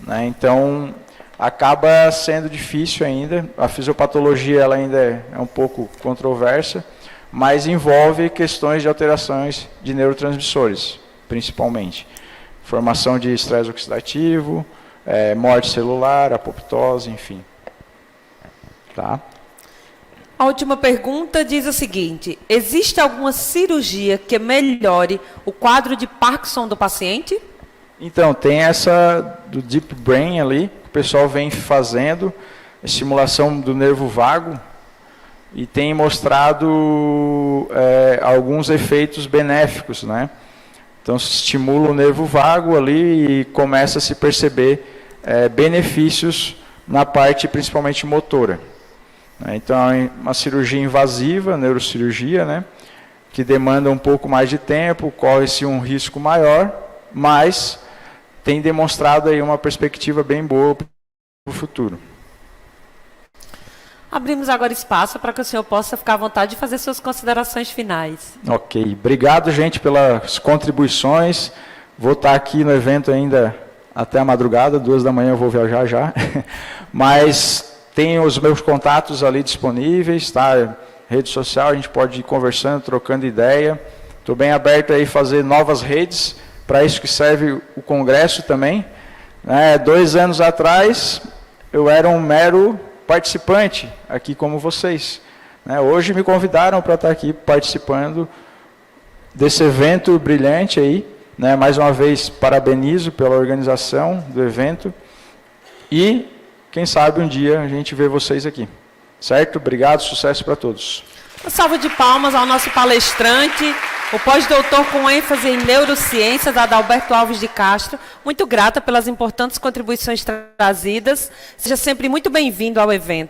Né? Então, acaba sendo difícil ainda. A fisiopatologia ela ainda é um pouco controversa, mas envolve questões de alterações de neurotransmissores, principalmente. Formação de estresse oxidativo, morte celular, apoptose, enfim. Tá? A última pergunta diz o seguinte: existe alguma cirurgia que melhore o quadro de Parkinson do paciente? Então, tem essa do Deep Brain ali, que o pessoal vem fazendo, estimulação do nervo vago, e tem mostrado alguns efeitos benéficos, né? Então, se estimula o nervo vago ali e começa a se perceber benefícios na parte principalmente motora. Então, é uma cirurgia invasiva, neurocirurgia, né? Que demanda um pouco mais de tempo, corre-se um risco maior, mas tem demonstrado aí uma perspectiva bem boa para o futuro. Abrimos agora espaço para que o senhor possa ficar à vontade de fazer suas considerações finais. Ok. Obrigado, gente, pelas contribuições. Vou estar aqui no evento ainda até a madrugada, 2 da manhã eu vou viajar já. Mas tem os meus contatos ali disponíveis, tá? Rede social, a gente pode ir conversando, trocando ideia. Estou bem aberto aí a fazer novas redes, para isso que serve o congresso também. 2 anos atrás, eu era um mero participante, aqui como vocês. Hoje me convidaram para estar aqui participando desse evento brilhante aí. Mais uma vez, parabenizo pela organização do evento. E, quem sabe, um dia a gente vê vocês aqui. Certo? Obrigado, sucesso para todos. Uma salva de palmas ao nosso palestrante, o pós-doutor com ênfase em neurociências, Adalberto Alves de Castro. Muito grata pelas importantes contribuições trazidas. Seja sempre muito bem-vindo ao evento.